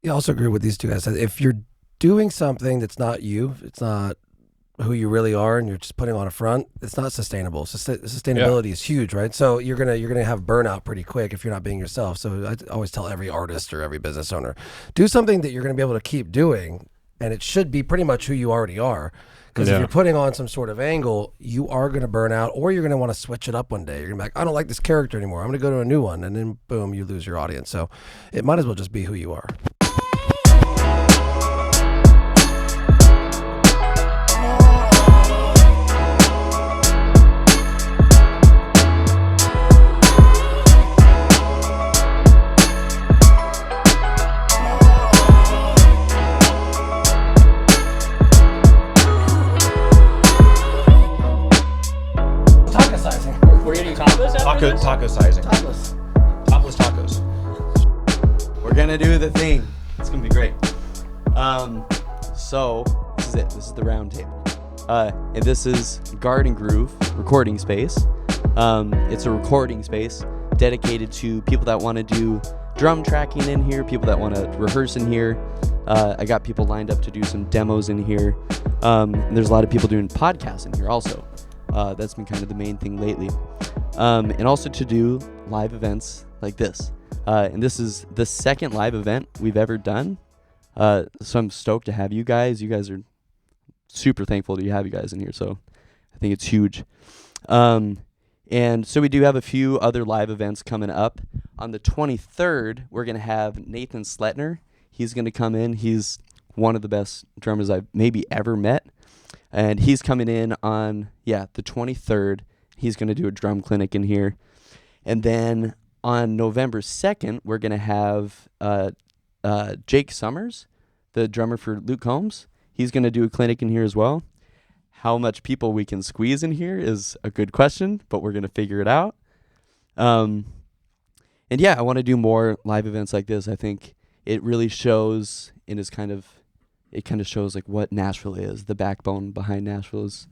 I also agree with these two guys. If you're doing something that's not you, it's not who you really are, and you're just putting on a front, it's not sustainable. Sustainability is huge, right? So you're gonna have burnout pretty quick if you're not being yourself. So I always tell every artist or every business owner, do something that you're gonna be able to keep doing, and it should be pretty much who you already are. Because if you're putting on some sort of angle, you are going to burn out, or you're going to want to switch it up one day. You're going to be like, I don't like this character anymore. I'm going to go to a new one. And then, boom, you lose your audience. So it might as well just be who you are. Taco sizing. Topless tacos. We're gonna do the thing. It's gonna be great. So this is it. This is the round table. And this is Garden Groove recording space. It's a recording space dedicated to people that want to do drum tracking in here, people that want to rehearse in here. I got people lined up to do some demos in here. And there's a lot of people doing podcasts in here also. That's been kind of the main thing lately. And also to do live events like this. And this is the second live event we've ever done. So I'm stoked to have you guys. You guys are super thankful to have you guys in here. So I think it's huge. And so we do have a few other live events coming up. On the 23rd, we're going to have Nathan Sletner. He's going to come in. He's one of the best drummers I've maybe ever met. And he's coming in on, the 23rd. He's going to do a drum clinic in here. And then on November 2nd, we're going to have Jake Summers, the drummer for Luke Combs. He's going to do a clinic in here as well. How much people we can squeeze in here is a good question, but we're going to figure it out. And I want to do more live events like this. I think it really shows it kind of shows like what Nashville is. The backbone behind Nashville is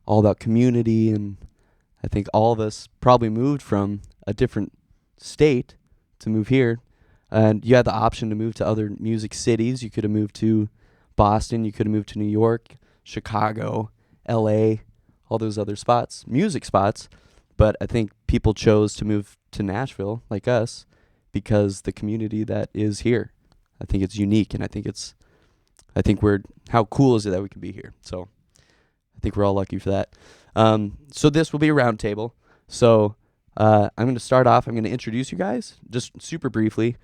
all about community, and I think all of us probably moved from a different state to move here. And you had the option to move to other music cities. You could have moved to Boston. You could have moved to New York, Chicago, LA, all those other spots, music spots. But I think people chose to move to Nashville, like us, because the community that is here. I think it's unique, and how cool is it that we can be here? So I think we're all lucky for that. So this will be a round table. So I'm going to start off. I'm going to introduce you guys just super briefly.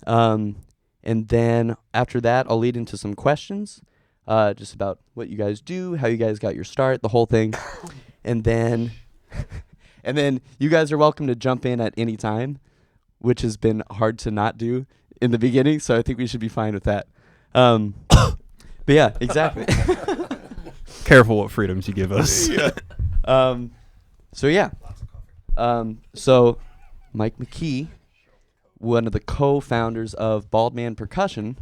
And then after that, I'll lead into some questions just about what you guys do, how you guys got your start, the whole thing. And then you guys are welcome to jump in at any time, which has been hard to not do in the beginning. So I think we should be fine with that. But yeah, exactly. Careful what freedoms you give us. So Mike McKee, one of the co-founders of Bald Man Percussion,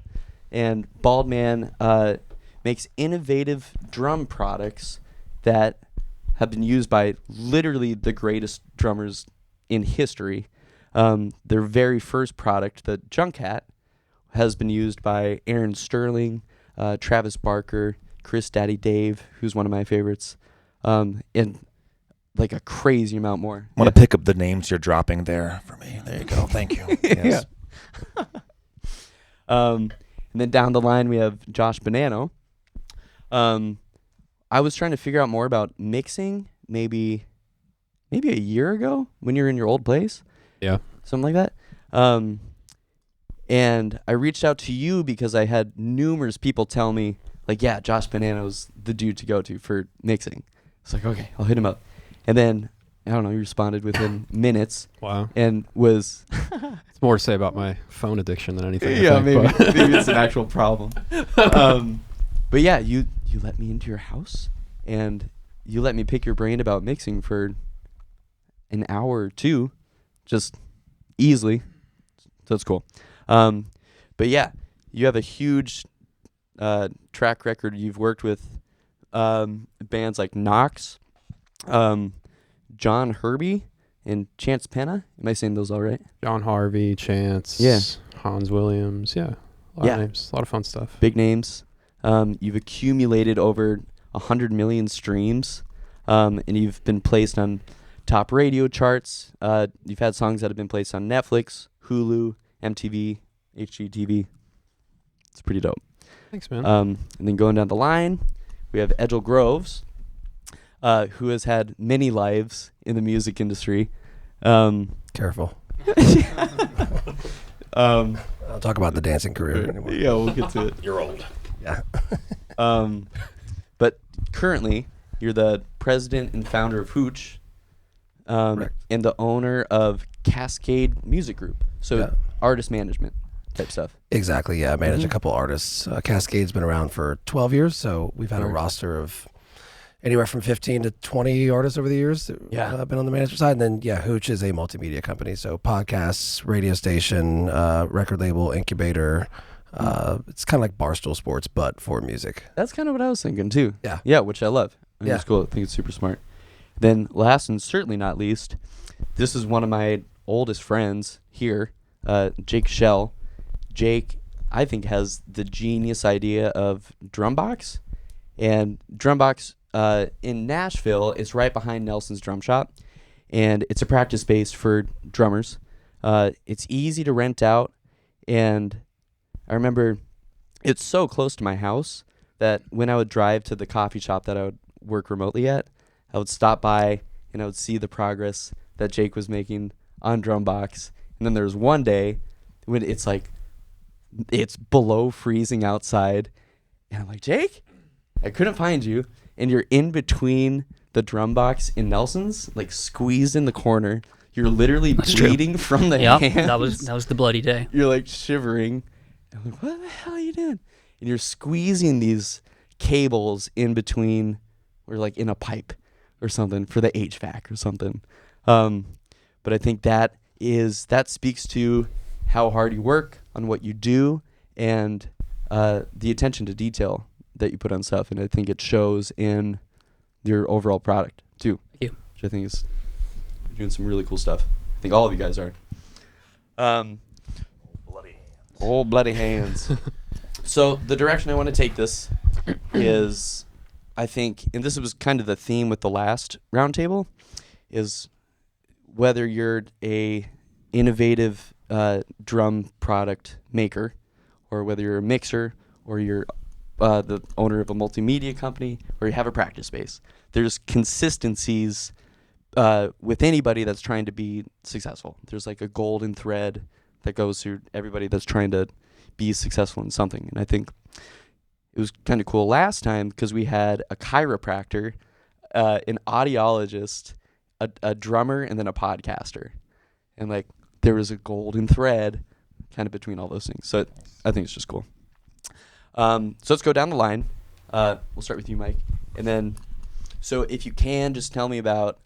and Bald Man makes innovative drum products that have been used by literally the greatest drummers in history. Their very first product, the Junk Hat, has been used by Aaron Sterling, Travis Barker, Chris Daddy Dave, who's one of my favorites, and like a crazy amount more. I want to pick up the names you're dropping there for me. There you go. Thank you. Yes. And then down the line, we have Josh Bonnano. I was trying to figure out more about mixing maybe a year ago when you were in your old place. Yeah. Something like that. And I reached out to you because I had numerous people tell me, like, yeah, Josh Bonnano's the dude to go to for mixing. It's like, okay, I'll hit him up. And then, I don't know, he responded within minutes. Wow. And was... It's more to say about my phone addiction than anything. Yeah, I think, maybe it's an actual problem. But yeah, you let me into your house, and you let me pick your brain about mixing for an hour or two, just easily. So it's cool. But yeah, you have a huge track record. You've worked with bands like Knox, John Harvie, and Chance Pena. Am I saying those all right? John Harvie, Chance, Yeah. Hans Williams, yeah. A lot of names, a lot of fun stuff. Big names. You've accumulated over 100 million streams, and you've been placed on top radio charts. You've had songs that have been placed on Netflix, Hulu, MTV, HGTV. It's pretty dope. Thanks, man. And then going down the line, we have Edgel Groves, who has had many lives in the music industry. Careful. I'll I'll talk about the dancing career anymore. Yeah, we'll get to it. You're old. Yeah. But currently, you're the president and founder of Hooche, and the owner of Cascade Music Group. So artist management type stuff. Exactly. Yeah. I manage a couple artists. Cascade's been around for 12 years. So we've had a roster of anywhere from 15 to 20 artists over the years that have been on the management side. And then, Hooche is a multimedia company. So podcasts, radio station, record label, incubator. It's kind of like Barstool Sports, but for music. That's kind of what I was thinking too. Yeah. Yeah, which I love. I think Yeah. it's cool. I think it's super smart. Then last and certainly not least, this is one of my oldest friends here, Jake Shell. Jake, I think, has the genius idea of Drumbox. And Drumbox in Nashville is right behind Nelson's Drum Shop. And it's a practice space for drummers. It's easy to rent out. And I remember it's so close to my house that when I would drive to the coffee shop that I would work remotely at, I would stop by and I would see the progress that Jake was making on Drumbox. And then there was one day when it's below freezing outside. And I'm like, Jake, I couldn't find you. And you're in between the Drumbox and Nelson's, like squeezed in the corner. You're literally bleeding from the hands. that was the bloody day. You're like shivering. I'm like, what the hell are you doing? And you're squeezing these cables in between, or like in a pipe or something for the HVAC or something. But I think that speaks to how hard you work on what you do and the attention to detail that you put on stuff. And I think it shows in your overall product too. Thank you. Which I think is you're doing some really cool stuff. I think all of you guys are. Old bloody hands. So the direction I want to take this is, I think, and this was kind of the theme with the last roundtable, is whether you're a innovative drum product maker, or whether you're a mixer, or you're the owner of a multimedia company, or you have a practice space. There's consistencies with anybody that's trying to be successful. There's like a golden thread that goes through everybody that's trying to be successful in something. And I think it was kind of cool last time because we had a chiropractor, an audiologist, a drummer, and then a podcaster. And like there was a golden thread kind of between all those things. So I think it's just cool. So let's go down the line. We'll start with you, Mike. And then, so if you can, just tell me about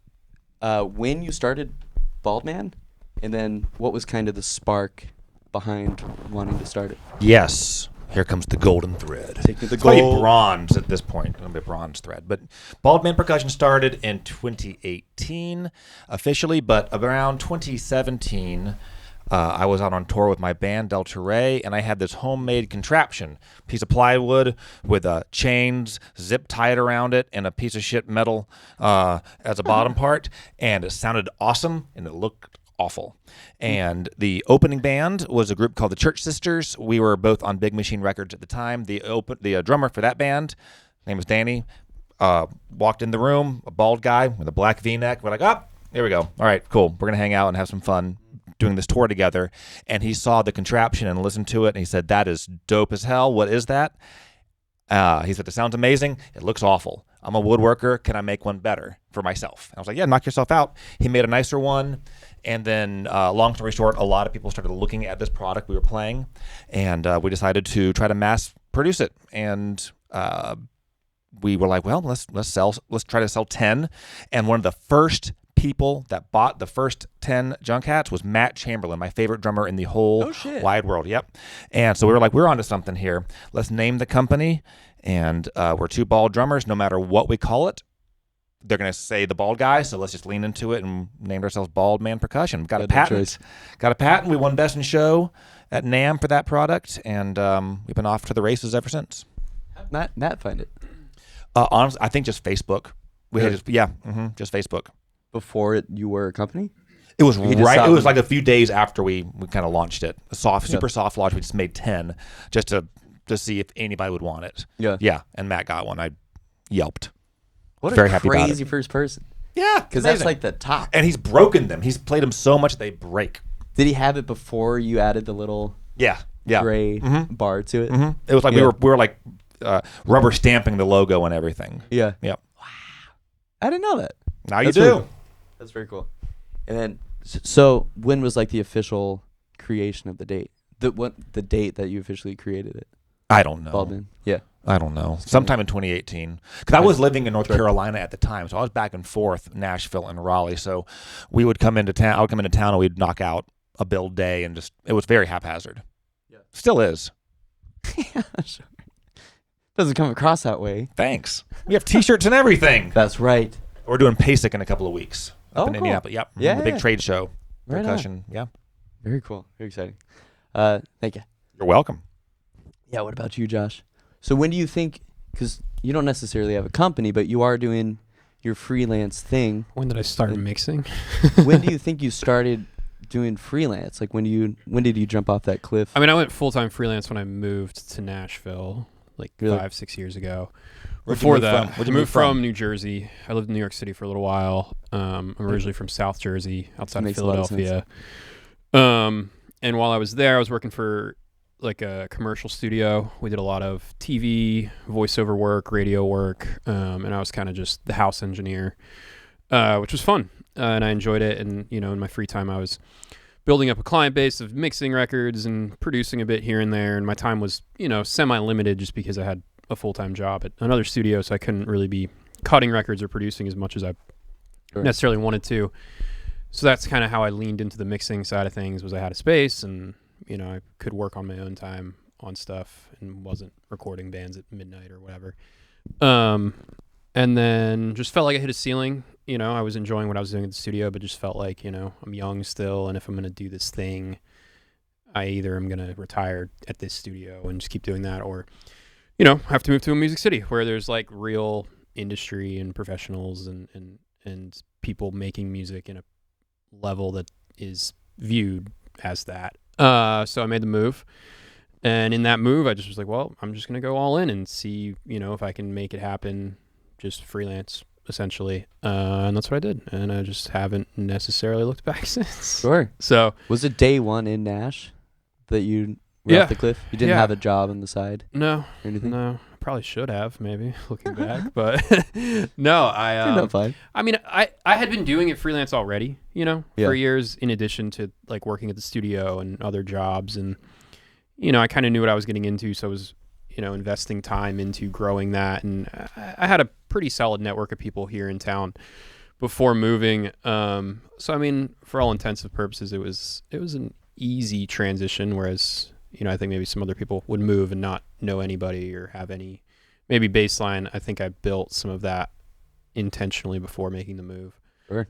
when you started Bald Man, and then what was kind of the spark behind wanting to start it. Yes. Here comes the golden thread. Take me the It's probably gold. bronze at this point. It'll be a bronze thread. But Bald Man Percussion started in 2018 officially, but around 2017, I was out on tour with my band, Del Torre, and I had this homemade contraption, piece of plywood with chains zip tied around it and a piece of shit metal as a bottom part, and it sounded awesome, and it looked awful. And the opening band was a group called the Church Sisters. We were both on Big Machine Records at the time. The drummer for that band, his name was Danny, walked in the room, a bald guy with a black V-neck. We're like, oh, here we go. All right, cool. We're going to hang out and have some fun doing this tour together. And he saw the contraption and listened to it, and he said, that is dope as hell. What is that? He said, it sounds amazing. It looks awful. I'm a woodworker. Can I make one better for myself? I was like, yeah, knock yourself out. He made a nicer one. And then, long story short, a lot of people started looking at this product we were playing, and we decided to try to mass produce it. And we were like, well, let's try to sell 10. And one of the first people that bought the first 10 junk hats was Matt Chamberlain, my favorite drummer in the whole wide world. Yep. And so we were like, we're onto something here. Let's name the company. And we're two bald drummers. No matter what we call it, they're going to say the bald guy. So let's just lean into it and named ourselves Bald Man Percussion. Got a patent. We won Best in Show at NAMM for that product, and we've been off to the races ever since. Matt find it Honestly, I think just Facebook. Just Facebook. before you were a company. It was just right. saw It was them. like a few days after we kind of launched it. Super soft launch. We just made 10 just to see if anybody would want it. Yeah. And Matt got one. I yelped. What Very a happy about crazy it. first person. Yeah, Because that's like the top. And he's broken them. He's played them so much they break. Did he have it before you added the little Yeah. gray bar to it? Mm-hmm. It was like we were like rubber stamping the logo and everything. Yeah. Yep. I didn't know that. Now you That's do. really cool. That's very cool. And then, so when was like the official creation of the date? The date that you officially created it? I don't know. Baldwin. Yeah. I don't know. Sometime in 2018. Because I was living in North Carolina at the time, so I was back and forth, Nashville and Raleigh. So we would come into town. I would come into town and we'd knock out a build day, and just it was very haphazard. Yeah. Still is. Yeah, sure. Doesn't come across that way. Thanks. We have T-shirts and everything. That's right. We're doing PASIC in a couple of weeks up in cool. Indianapolis. Yep. Yeah, The big trade show. Right Percussion. on. Yeah. Very cool. Very exciting. Thank you. You're welcome. Yeah. What about you, Josh? So when do you think? Because you don't necessarily have a company, but you are doing your freelance thing. When did I start mixing? When do you think you started doing freelance? Like when did you jump off that cliff? I mean, I went full-time freelance when I moved to Nashville, like Really? 5-6 years ago. Where'd you Before move that, from? Where'd you I move moved from New Jersey. I lived in New York City for a little while. I'm originally from South Jersey, outside of Makes a lot of Philadelphia. And while I was there, I was working for like a commercial studio. We did a lot of TV, voiceover work, radio work, and I was kind of just the house engineer, which was fun, and I enjoyed it. And in my free time, I was building up a client base of mixing records and producing a bit here and there. And my time was semi-limited just because I had a full-time job at another studio, so I couldn't really be cutting records or producing as much as I necessarily wanted to. So that's kind of how I leaned into the mixing side of things. Was I had a space and I could work on my own time on stuff and wasn't recording bands at midnight or whatever. And then just felt like I hit a ceiling. I was enjoying what I was doing at the studio, but just felt like, I'm young still. And if I'm going to do this thing, I either am going to retire at this studio and just keep doing that, or, have to move to a music city where there's like real industry and professionals and people making music in a level that is viewed as that. So I made the move, and in that move, I just was like, well, I'm just going to go all in and see, if I can make it happen, just freelance essentially. And that's what I did. And I just haven't necessarily looked back since. Sure. So Was it day one in Nash that you were off the cliff? You didn't have a job on the side No, or anything? no, probably should have maybe looking back, but no, Turned out fine. I mean, I had been doing it freelance already, for years, in addition to like working at the studio and other jobs. And, I kind of knew what I was getting into. So I was, investing time into growing that. And I had a pretty solid network of people here in town before moving. So, I mean, for all intents and purposes, it was an easy transition. Whereas, I think maybe some other people would move and not know anybody or have any maybe baseline. I think I built some of that intentionally before making the move. Sure.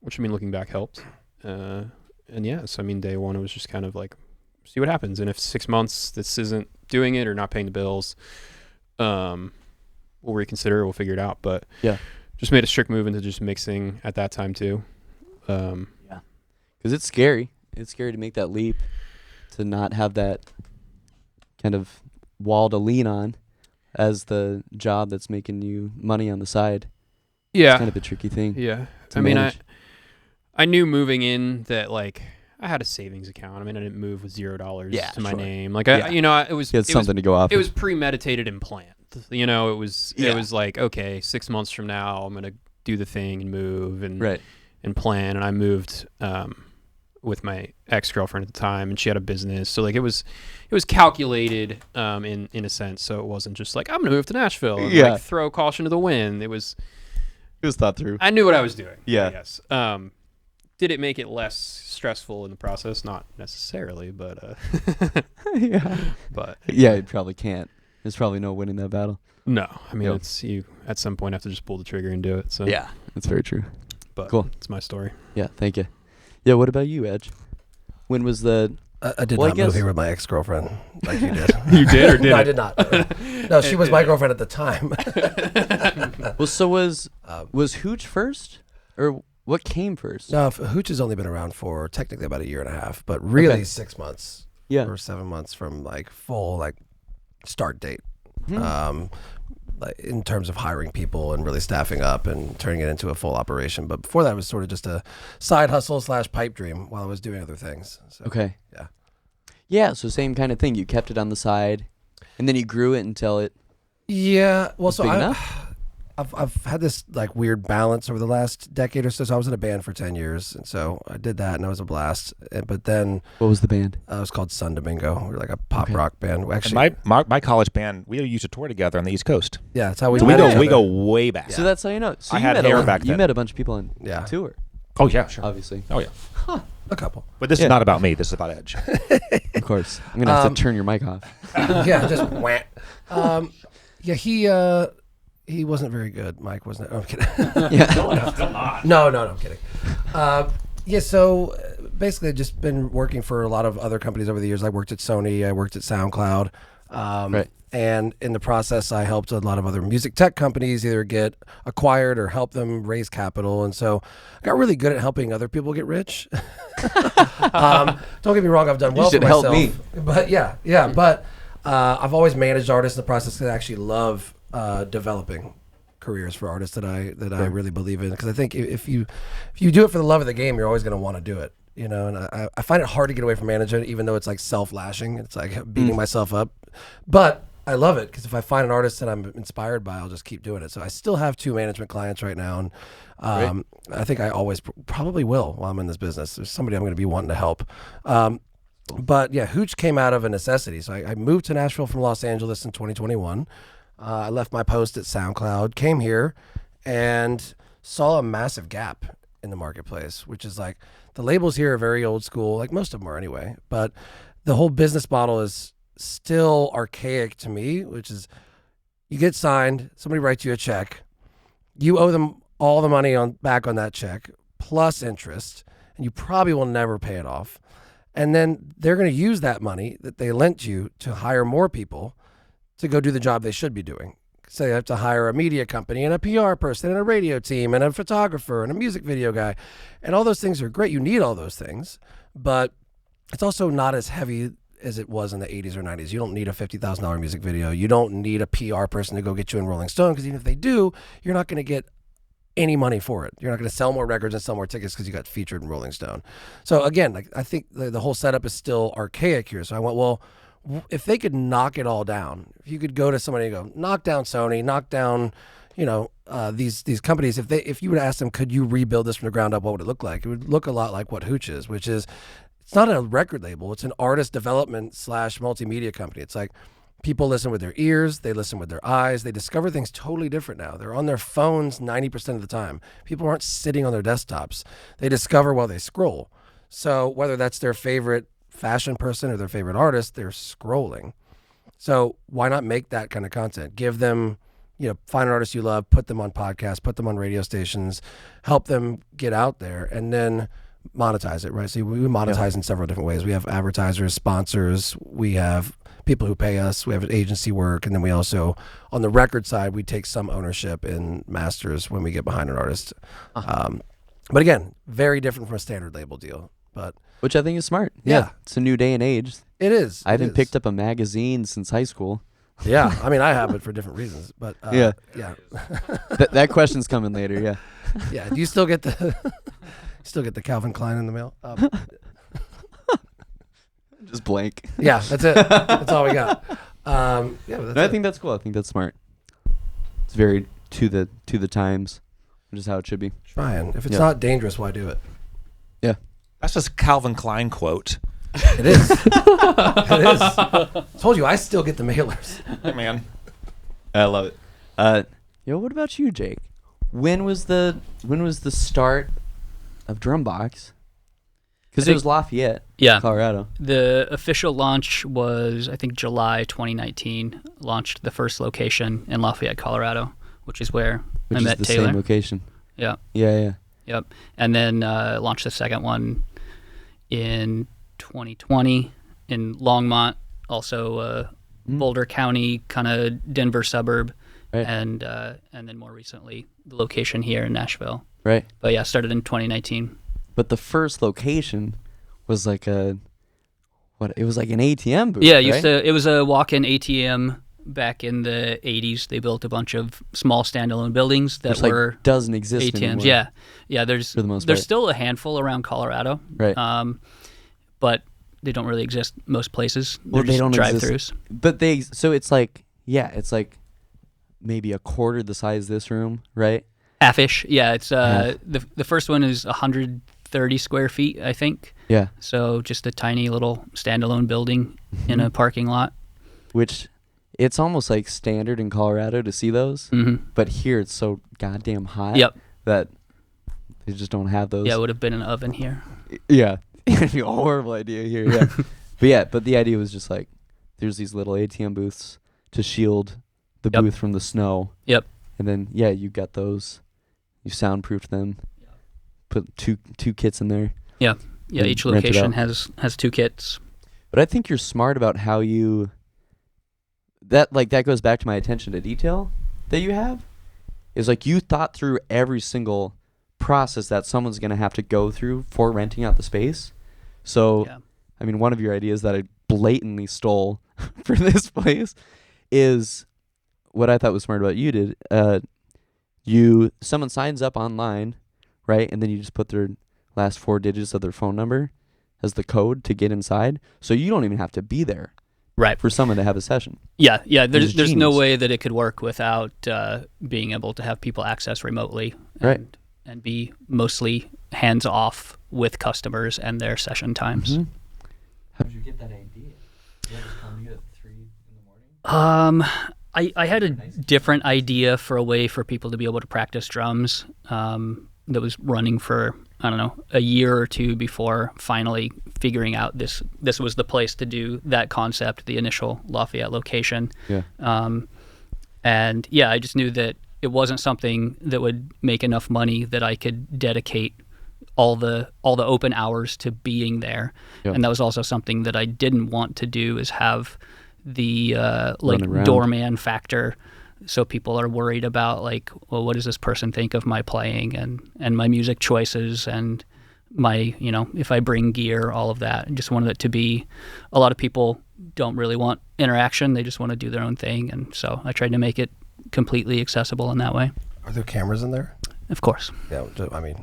Which, I mean, looking back helped. And yeah, so I mean, day one, it was just kind of like, see what happens. And if 6 months this isn't doing it or not paying the bills, we'll reconsider, we'll figure it out. But yeah, just made a strict move into just mixing at that time too. Yeah. Because it's scary. It's scary to make that leap, to not have that kind of wall to lean on as the job that's making you money on the side. Yeah. It's kind of a tricky thing. Yeah. to I mean, manage. I knew moving in that like I had a savings account. I mean, I didn't move with $0 to my sure. name. Like Yeah. it was You had something to go off. It was premeditated and planned. It was like, okay, 6 months from now I'm gonna do the thing and move and right. and plan. And I moved with my ex-girlfriend at the time, and she had a business, so like it was calculated in a sense. So it wasn't just like I'm gonna move to Nashville and like throw caution to the wind. It was thought through. I knew what I was doing. Yeah. Yes. Did it make it less stressful in the process? Not necessarily, but yeah. But Yeah, you probably can't. There's probably no winning that battle. no, I mean Yep. it's you at some point have to just pull the trigger and do it. So Yeah, that's very true. but Cool. it's my story. Yeah, thank you. Yeah, what about you, Edge? When was the I did not move here with my ex-girlfriend like you did. You did or did No, I did not. No, she was my girlfriend at the time. Well, so was Hooche first, or what came first? No, Hooche has only been around for technically about a year and a half, but really 6 months. Yeah. Or 7 months from like full like start date. Like in terms of hiring people and really staffing up and turning it into a full operation. But before that, it was sort of just a side hustle / pipe dream while I was doing other things. So, Okay. Yeah. Yeah, so same kind of thing. You kept it on the side, and then you grew it until it. Yeah. Well, was big I've had this like weird balance over the last decade or so. So I was in a band for 10 years, and so I did that, and that was a blast. But then, What was the band? it was called Sun Domingo. We were like a pop rock band. We And actually, my college band, we used to tour together on the East Coast. yeah, that's how we So met each we other. go way back. So that's how you know. So I you had met hair a, back You then. met a bunch of people on Yeah. tour, Oh yeah, sure. obviously. Oh yeah. A couple. But this Yeah. is not about me. This is about Edge. Of course. I'm gonna have to turn your mic off. Yeah, just wham. Yeah, he wasn't very good. Mike wasn't. Oh, I'm kidding. Yeah. No, I'm kidding. Yeah, so basically, I've just been working for a lot of other companies over the years. I worked at Sony. I worked at SoundCloud. Right. And in the process, I helped a lot of other music tech companies either get acquired or help them raise capital. And so I got really good at helping other people get rich. Don't get me wrong, I've done well for should myself. help me. But yeah. But I've always managed artists in the process because I actually love developing careers for artists that I really believe in. Because I think if you do it for the love of the game, you're always going to want to do it. You know, and I find it hard to get away from management, even though it's like self-lashing. It's like beating myself up. But I love it because if I find an artist that I'm inspired by, I'll just keep doing it. So I still have 2 management clients right now. And I think I always probably will while I'm in this business. There's somebody I'm going to be wanting to help. But yeah, Hooche came out of a necessity. So I moved to Nashville from Los Angeles in 2021. I left my post at SoundCloud, came here, and saw a massive gap in the marketplace, which is like the labels here are very old school, like most of them are anyway. But the whole business model is still archaic to me, which is you get signed, somebody writes you a check, you owe them all the money back on that check plus interest, and you probably will never pay it off. And then they're going to use that money that they lent you to hire more people to go do the job they should be doing. So you have to hire a media company and a PR person and a radio team and a photographer and a music video guy. And all those things are great. You need all those things, but it's also not as heavy as it was in the 80s or 90s. You don't need a $50,000 music video. You don't need a PR person to go get you in Rolling Stone, because even if they do, you're not going to get any money for it. You're not going to sell more records and sell more tickets because you got featured in Rolling Stone. So again, like I think the whole setup is still archaic here. So I went, well, if they could knock it all down, if you could go to somebody and go, knock down Sony, knock down, these companies, if you would ask them, could you rebuild this from the ground up, what would it look like? It would look a lot like what Hooche is, which is, it's not a record label. It's an artist development / multimedia company. It's like people listen with their ears. They listen with their eyes. They discover things totally different now. They're on their phones 90% of the time. People aren't sitting on their desktops. They discover while they scroll. So whether that's their favorite fashion person or their favorite artist, they're scrolling. So why not make that kind of content? Give them, find an artist you love, put them on podcasts, put them on radio stations, help them get out there, and then monetize it, right? So we monetize in several different ways. We have advertisers, sponsors, we have people who pay us, we have agency work, and then we also, on the record side, we take some ownership in masters when we get behind an artist. But again, very different from a standard label deal. But Which I think is smart. Yeah. It's a new day and age. it is. I haven't picked up a magazine since high school. Yeah, I mean, I have it for different reasons, but Yeah. yeah. That question's coming later, yeah. Yeah. Do you still get the Calvin Klein in the mail? Just blank. Yeah, that's it. That's all we got. But that's I it. think that's cool. I think that's smart. It's very to the times, which is how it should be. Trying. If it's Yeah. not dangerous, why do it? Yeah. That's just a Calvin Klein quote. It is. It is. Told you, I still get the mailers. Hey, man. I love it. What about you, Jake? When was the start of Drumbox? Because it was Lafayette, Yeah. Colorado. The official launch was, I think, July 2019. Launched the first location in Lafayette, Colorado, which is where Which I is met the Taylor. same location. Yeah. Yeah. Yep. And then launched the second one in 2020 in Longmont, also Boulder County, kind of Denver suburb, Right. and then more recently the location here in Nashville. Right. But yeah, started in 2019. But the first location was like it was like an ATM booth. Yeah, right? it was a walk-in ATM back in the 80s. They built a bunch of small standalone buildings that Which, were like, doesn't exist ATMs. anymore. Yeah. There's For the most part. still a handful around Colorado. Right. But they don't really exist most places. Well, They're they just don't drive-throughs. exist. But so it's like maybe a quarter the size of this room, right? Half-ish. Yeah, it's Half. the first one is 130 square feet, I think. Yeah. So just a tiny little standalone building in a parking lot. Which it's almost like standard in Colorado to see those, but here it's so goddamn hot Yep. that they just don't have those. Yeah, it would have been an oven here. Yeah. It'd be a horrible idea here, yeah. But the idea was just like there's these little ATM booths to shield the Yep. booth from the snow. Yep. And then you got those. You soundproofed them. Put two kits in there. Yeah, And each rent it location out. has 2 kits. But I think you're smart about how you that goes back to my attention to detail that you have. Is like you thought through every single process that someone's going to have to go through for renting out the space. So, Yeah. I mean, one of your ideas that I blatantly stole for this place is what I thought was smart about you did. Someone signs up online, right? And then you just put their last 4 digits of their phone number as the code to get inside. So you don't even have to be there. Right. For someone to have a session. Yeah. There's It's no genius. way that it could work without being able to have people access remotely. Right. And be mostly hands off with customers and their session times. How did you get that idea? Did you just come to you at 3 in the morning? I had a different idea for a way for people to be able to practice drums that was running for, I don't know, a year or 2 before finally figuring out this was the place to do that concept, the initial Lafayette location. Yeah. And yeah, I just knew that it wasn't something that would make enough money that I could dedicate all the open hours to being there. Yep. And that was also something that I didn't want to do, is have the Running around. doorman factor. So people are worried about like, well, what does this person think of my playing and my music choices and my, if I bring gear, all of that. I just wanted it to be, a lot of people don't really want interaction. They just want to do their own thing. And so I tried to make it completely accessible in that way. Are there cameras in there? Of course. Yeah, I mean,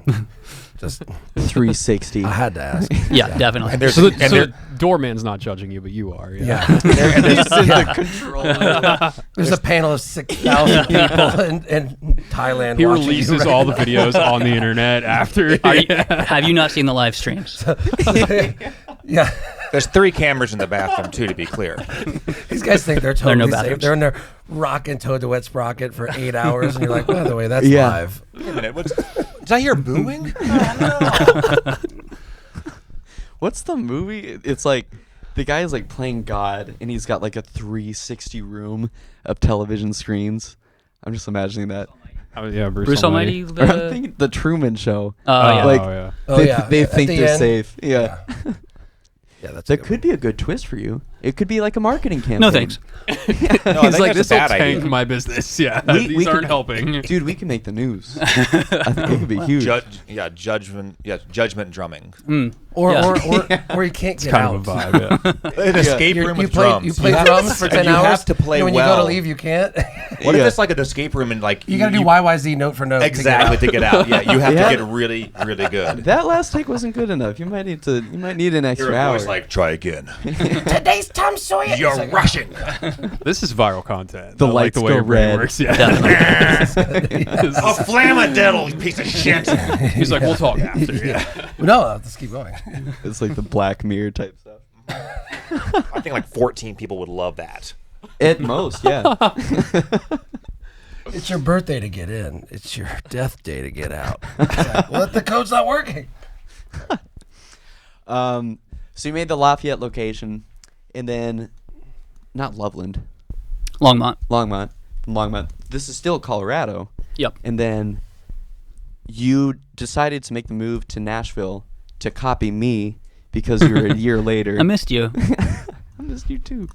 just 360. I had to ask. Yeah, definitely. And there's So the doorman's not judging you, but you are. Yeah. There's a panel of 6,000 people in Thailand. He watching you releases right all the now. videos on the internet after. Have you not seen the live streams? Yeah. There's 3 cameras in the bathroom too, to be clear. These guys think they're There are no totally safe. bathrooms. They're in there rocking Toad the Wet Sprocket for 8 hours, and you're like, by the way, that's Yeah. live. Wait a minute. Did I hear booing? What's the movie? It's like the guy is like playing God, and he's got like a 360 room of television screens. I'm just imagining that. Oh, yeah, Bruce Almighty. Or I'm thinking the Truman Show. Yeah. Like, yeah. Oh, they, yeah. they At think the they're end. safe. Yeah. Yeah, that's That good. could be a good twist for you. It could be like a marketing campaign. No thanks. No, I He's think like, that's this a will bad tank idea. my business. Yeah, We these aren't could- helping. Dude, we can make the news. I think it could be huge. Judgment drumming. Or, Yeah. or you can't get Kind out. of a vibe. Yeah. An escape room You with play, drums. you play have drums for and 10 you hours. have to play and when well. you go to leave, you can't. What if Yeah. it's like an escape room and like You got to do YYZ note for note. exactly to get out? Yeah, you have Yeah. to get really, really good. That last take wasn't good enough. You might need an extra Your hour. voice like try again. Today's Tom Sawyer. You're rushing. This is viral content. The I like the lights way go your brain red. works. Yeah. A flamadiddle, piece of shit. He's like, we'll talk after. Yeah. No, let's keep going. It's like the Black Mirror type stuff. I think like 14 people would love that. At most, yeah. It's your birthday to get in. It's your death day to get out. It's like, well, the code's not working. So you made the Lafayette location, and then not Loveland, Longmont. Longmont. This is still Colorado, Yep. and then you decided to make the move to Nashville to copy me because you're a year later. I missed you. I missed you too.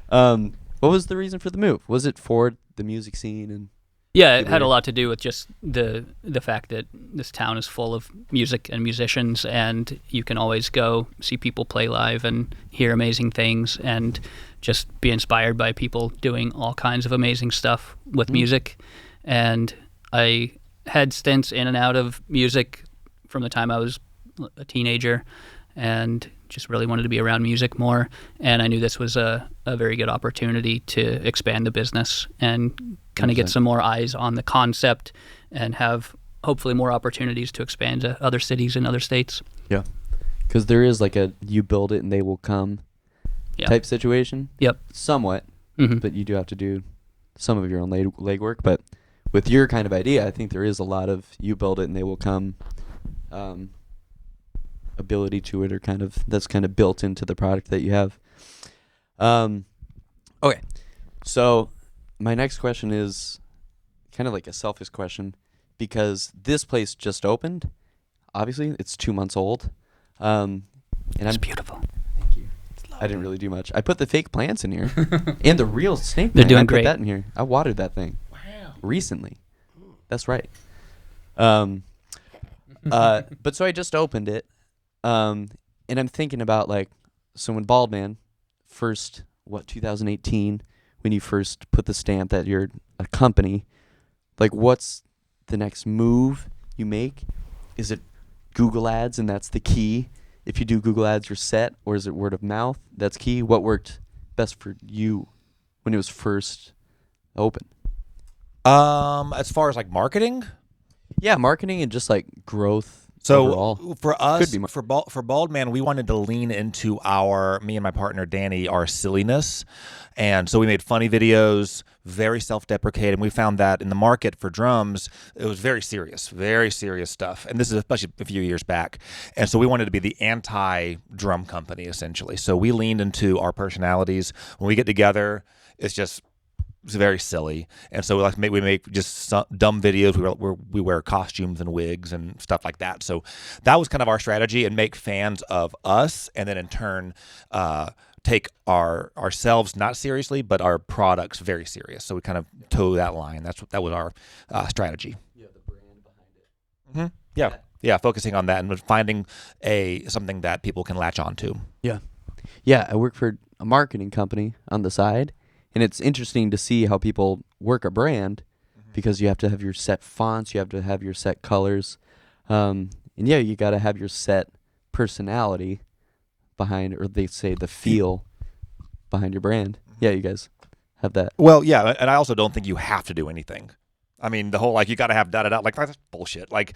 What was the reason for the move? Was it for the music scene and? Yeah, it had a lot to do with just the fact that this town is full of music and musicians, and you can always go see people play live and hear amazing things and just be inspired by people doing all kinds of amazing stuff with music. And I had stints in and out of music from the time I was a teenager and just really wanted to be around music more. And I knew this was a very good opportunity to expand the business and kind of get some more eyes on the concept and have hopefully more opportunities to expand to other cities and other states. Yeah. Because there is like a you build it and they will come type situation. Yep. Somewhat. Mm-hmm. But you do have to do some of your own legwork. But with your kind of idea, I think there is a lot of you build it and they will come ability to it, or kind of that's kind of built into the product that you have. Okay. So my next question is kind of like a selfish question, because this place just opened. Obviously, it's 2 months old. And it's beautiful. Thank you. I didn't really do much. I put the fake plants in here and the real snake They're plant. doing I put great. that in here. I watered that thing. Wow. Recently. That's right. But so I just opened it. And I'm thinking about, like, so when Baldman first, 2018, when you first put the stamp that you're a company, like, what's the next move you make? Is it Google ads and that's the key? If you do Google ads, you're set, or is it word of mouth? That's key. What worked best for you when it was first open? As far as like marketing, Yeah, marketing and just like growth. so overall. for us, Could be for Baldman, we wanted to lean into me and my partner Danny, our silliness, and so we made funny videos, very self-deprecating. We found that in the market for drums, it was very serious stuff, and this is especially a few years back. And so we wanted to be the anti-drum company essentially. So we leaned into our personalities. When we get together, it's very silly, and so we make just some dumb videos. We wear costumes and wigs and stuff like that. So that was kind of our strategy, and make fans of us, and then in turn take ourselves not seriously, but our products very serious. So we kind of toe that line. That was our strategy. Yeah, the brand behind it. Mm-hmm. Yeah, focusing on that and finding something that people can latch on to. Yeah, I work for a marketing company on the side, and it's interesting to see how people work a brand, because you have to have your set fonts, you have to have your set colors, and yeah, you got to have your set personality behind, or they say the feel behind your brand. Yeah, you guys have that. Well, yeah, and I also don't think you have to do anything. I mean, the whole, like, you got to have da-da-da, like, that's bullshit. Like,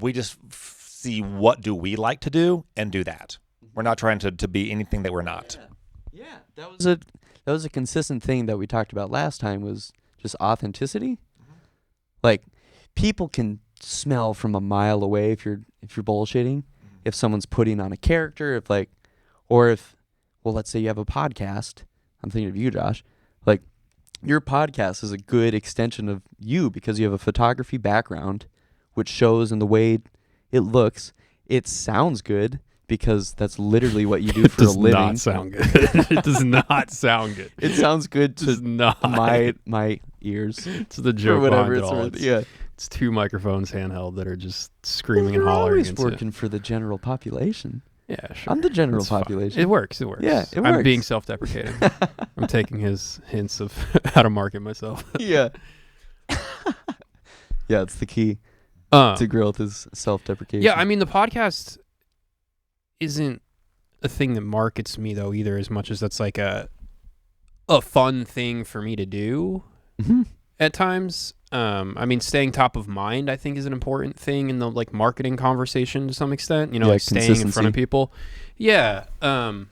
we just see what do we like to do and do that. We're not trying to be anything that we're not. Yeah, that was a consistent thing that we talked about last time, was just authenticity. Like, people can smell from a mile away if you're bullshitting, if someone's putting on a character, let's say you have a podcast. I'm thinking of you, Josh. Like, your podcast is a good extension of you, because you have a photography background, which shows in the way it looks. It sounds good, because that's literally what you do for a living. It does not sound good. It does not sound good. It sounds good Does to not. my ears. It's the joke behind it all. It's two microphones handheld that are just screaming and hollering. Always into working for the general population. Yeah, sure. I'm the general It's fine. population. It works. Yeah, it I'm works. being self-deprecating. I'm taking his hints of how to market myself. Yeah. Yeah, it's the key Uh, to growth is self-deprecation. Yeah, I mean, the podcast isn't a thing that markets me, though, either, as much as that's like a fun thing for me to do at times. I mean, staying top of mind, I think, is an important thing in the, like, marketing conversation to some extent. You know, Yeah, like staying in front of consistency. people. Yeah. And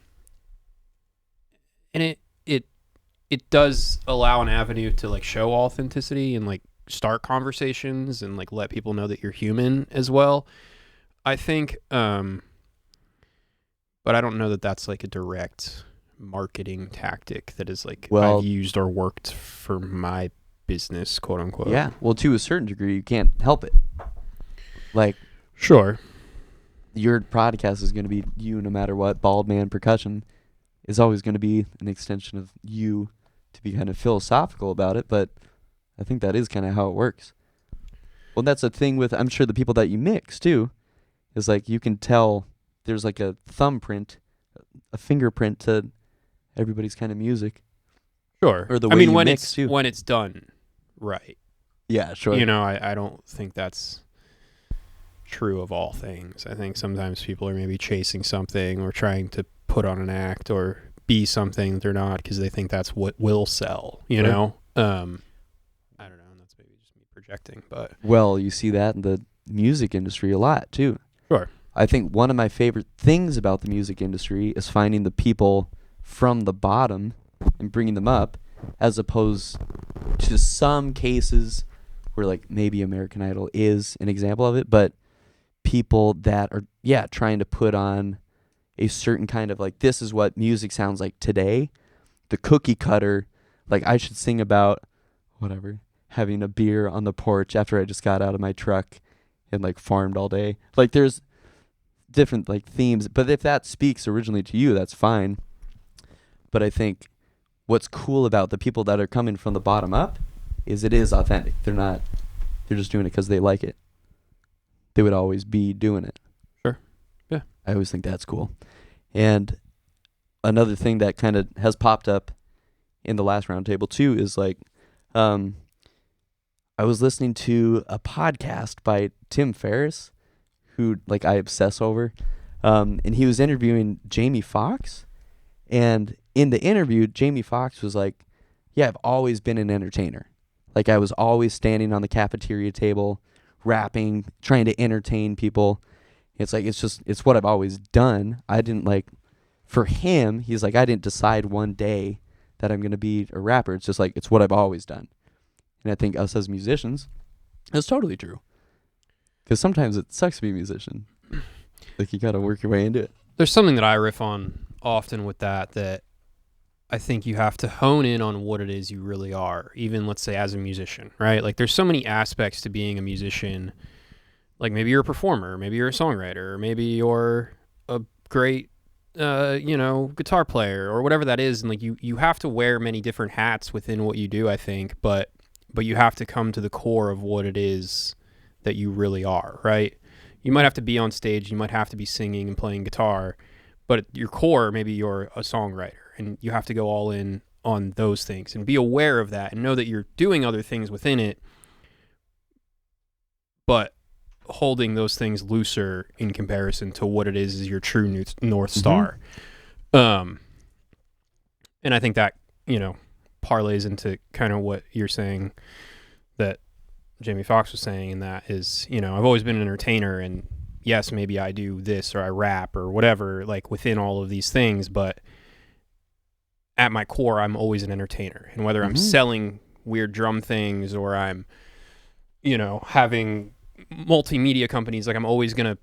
it does allow an avenue to, like, show authenticity and, like, start conversations and, like, let people know that you're human as well, I think. But I don't know that that's, like, a direct marketing tactic that is, like, Well, I've used or worked for my business, quote unquote. Yeah. Well, to a certain degree, you can't help it. Like, Sure. your podcast is going to be you no matter what. Bald Man Percussion is always going to be an extension of you, to be kind of philosophical about it, but I think that is kind of how it works. Well, that's a thing with, I'm sure, the people that you mix too, is like you can tell there's like a thumbprint, a fingerprint to everybody's kind of music. Sure. Or the I way mean, you when mix it's too. when it's done right. Yeah, sure. You know, I don't think that's true of all things. I think sometimes people are maybe chasing something or trying to put on an act or be something that they're not because they think that's what will sell, you Sure. know? I don't know. That's maybe just me projecting, but Well, you see that in the music industry a lot too. sure. I think one of my favorite things about the music industry is finding the people from the bottom and bringing them up, as opposed to some cases where like maybe American Idol is an example of it, but people that are trying to put on a certain kind of like, this is what music sounds like today, the cookie cutter, like I should sing about whatever, having a beer on the porch after I just got out of my truck and like farmed all day. Like there's different like themes, but if that speaks originally to you, that's fine. But I think what's cool about the people that are coming from the bottom up is it is authentic. They're just doing it because they like it. They would always be doing it. Sure. Yeah. I always think that's cool. And another thing that kind of has popped up in the last roundtable too is like, I was listening to a podcast by Tim Ferriss, who like I obsess over, and he was interviewing Jamie Foxx, and in the interview, Jamie Foxx was like, yeah, I've always been an entertainer. Like I was always standing on the cafeteria table, rapping, trying to entertain people. It's like, it's what I've always done. I didn't like, for him, he's like, I didn't decide one day that I'm going to be a rapper. It's just like, it's what I've always done. And I think us as musicians, that's totally true. Because sometimes it sucks to be a musician. Like you got to work your way into it. There's something that I riff on often with that I think you have to hone in on what it is you really are, even let's say as a musician, right? Like there's so many aspects to being a musician. Like maybe you're a performer, maybe you're a songwriter, maybe you're a great, guitar player or whatever that is. And like you have to wear many different hats within what you do, I think, but you have to come to the core of what it is that you really are, right? You might have to be on stage, you might have to be singing and playing guitar, but at your core, maybe you're a songwriter and you have to go all in on those things and be aware of that and know that you're doing other things within it, but holding those things looser in comparison to what it is your true North Star. And I think that, parlays into kind of what you're saying that Jamie Foxx was saying, and that is, I've always been an entertainer, and yes, maybe I do this or I rap or whatever, like within all of these things, but at my core, I'm always an entertainer. And whether I'm selling weird drum things or I'm, having multimedia companies, like I'm always going to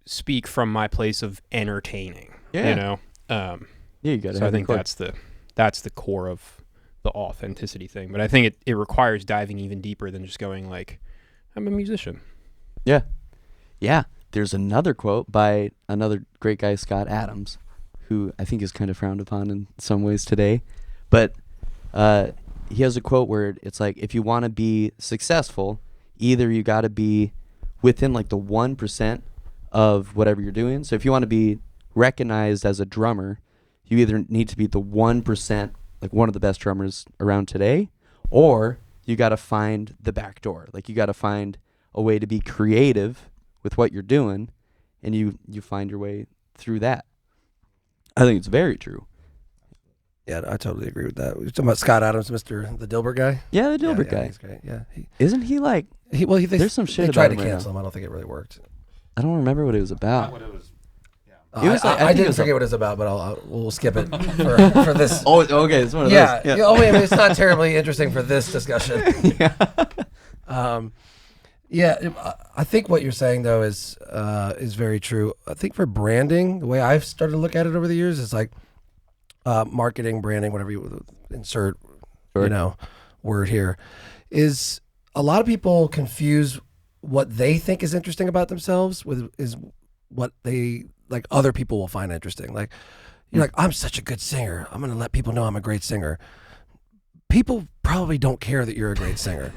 speak from my place of entertaining, Yeah, you got to. So I think that's the core of the authenticity thing. But I think it requires diving even deeper than just going like, I'm a musician. Yeah. Yeah. There's another quote by another great guy, Scott Adams, who I think is kind of frowned upon in some ways today. But he has a quote where it's like, if you want to be successful, either you got to be within like the 1% of whatever you're doing. So if you want to be recognized as a drummer, you either need to be the 1%, like one of the best drummers around today, or you got to find the back door. Like you got to find a way to be creative with what you're doing, and you find your way through that. I think it's very true. Yeah, I totally agree with that. We're talking about Scott Adams, Mr. the Dilbert guy. Yeah, the Dilbert guy. He's great. Yeah, Isn't he like? There's some shit they about tried him to right cancel now. him. I don't think it really worked. I don't remember what it was about. I think didn't it was forget what it's about, but we'll skip it for this. Oh, okay. It's one of those. Yeah. Oh, wait, it's not terribly interesting for this discussion. I think what you're saying though is very true. I think for branding, the way I've started to look at it over the years is like marketing, branding, whatever you insert, word here, is a lot of people confuse what they think is interesting about themselves with what they like other people will find interesting. Like you're like, I'm such a good singer. I'm going to let people know I'm a great singer. People probably don't care that you're a great singer.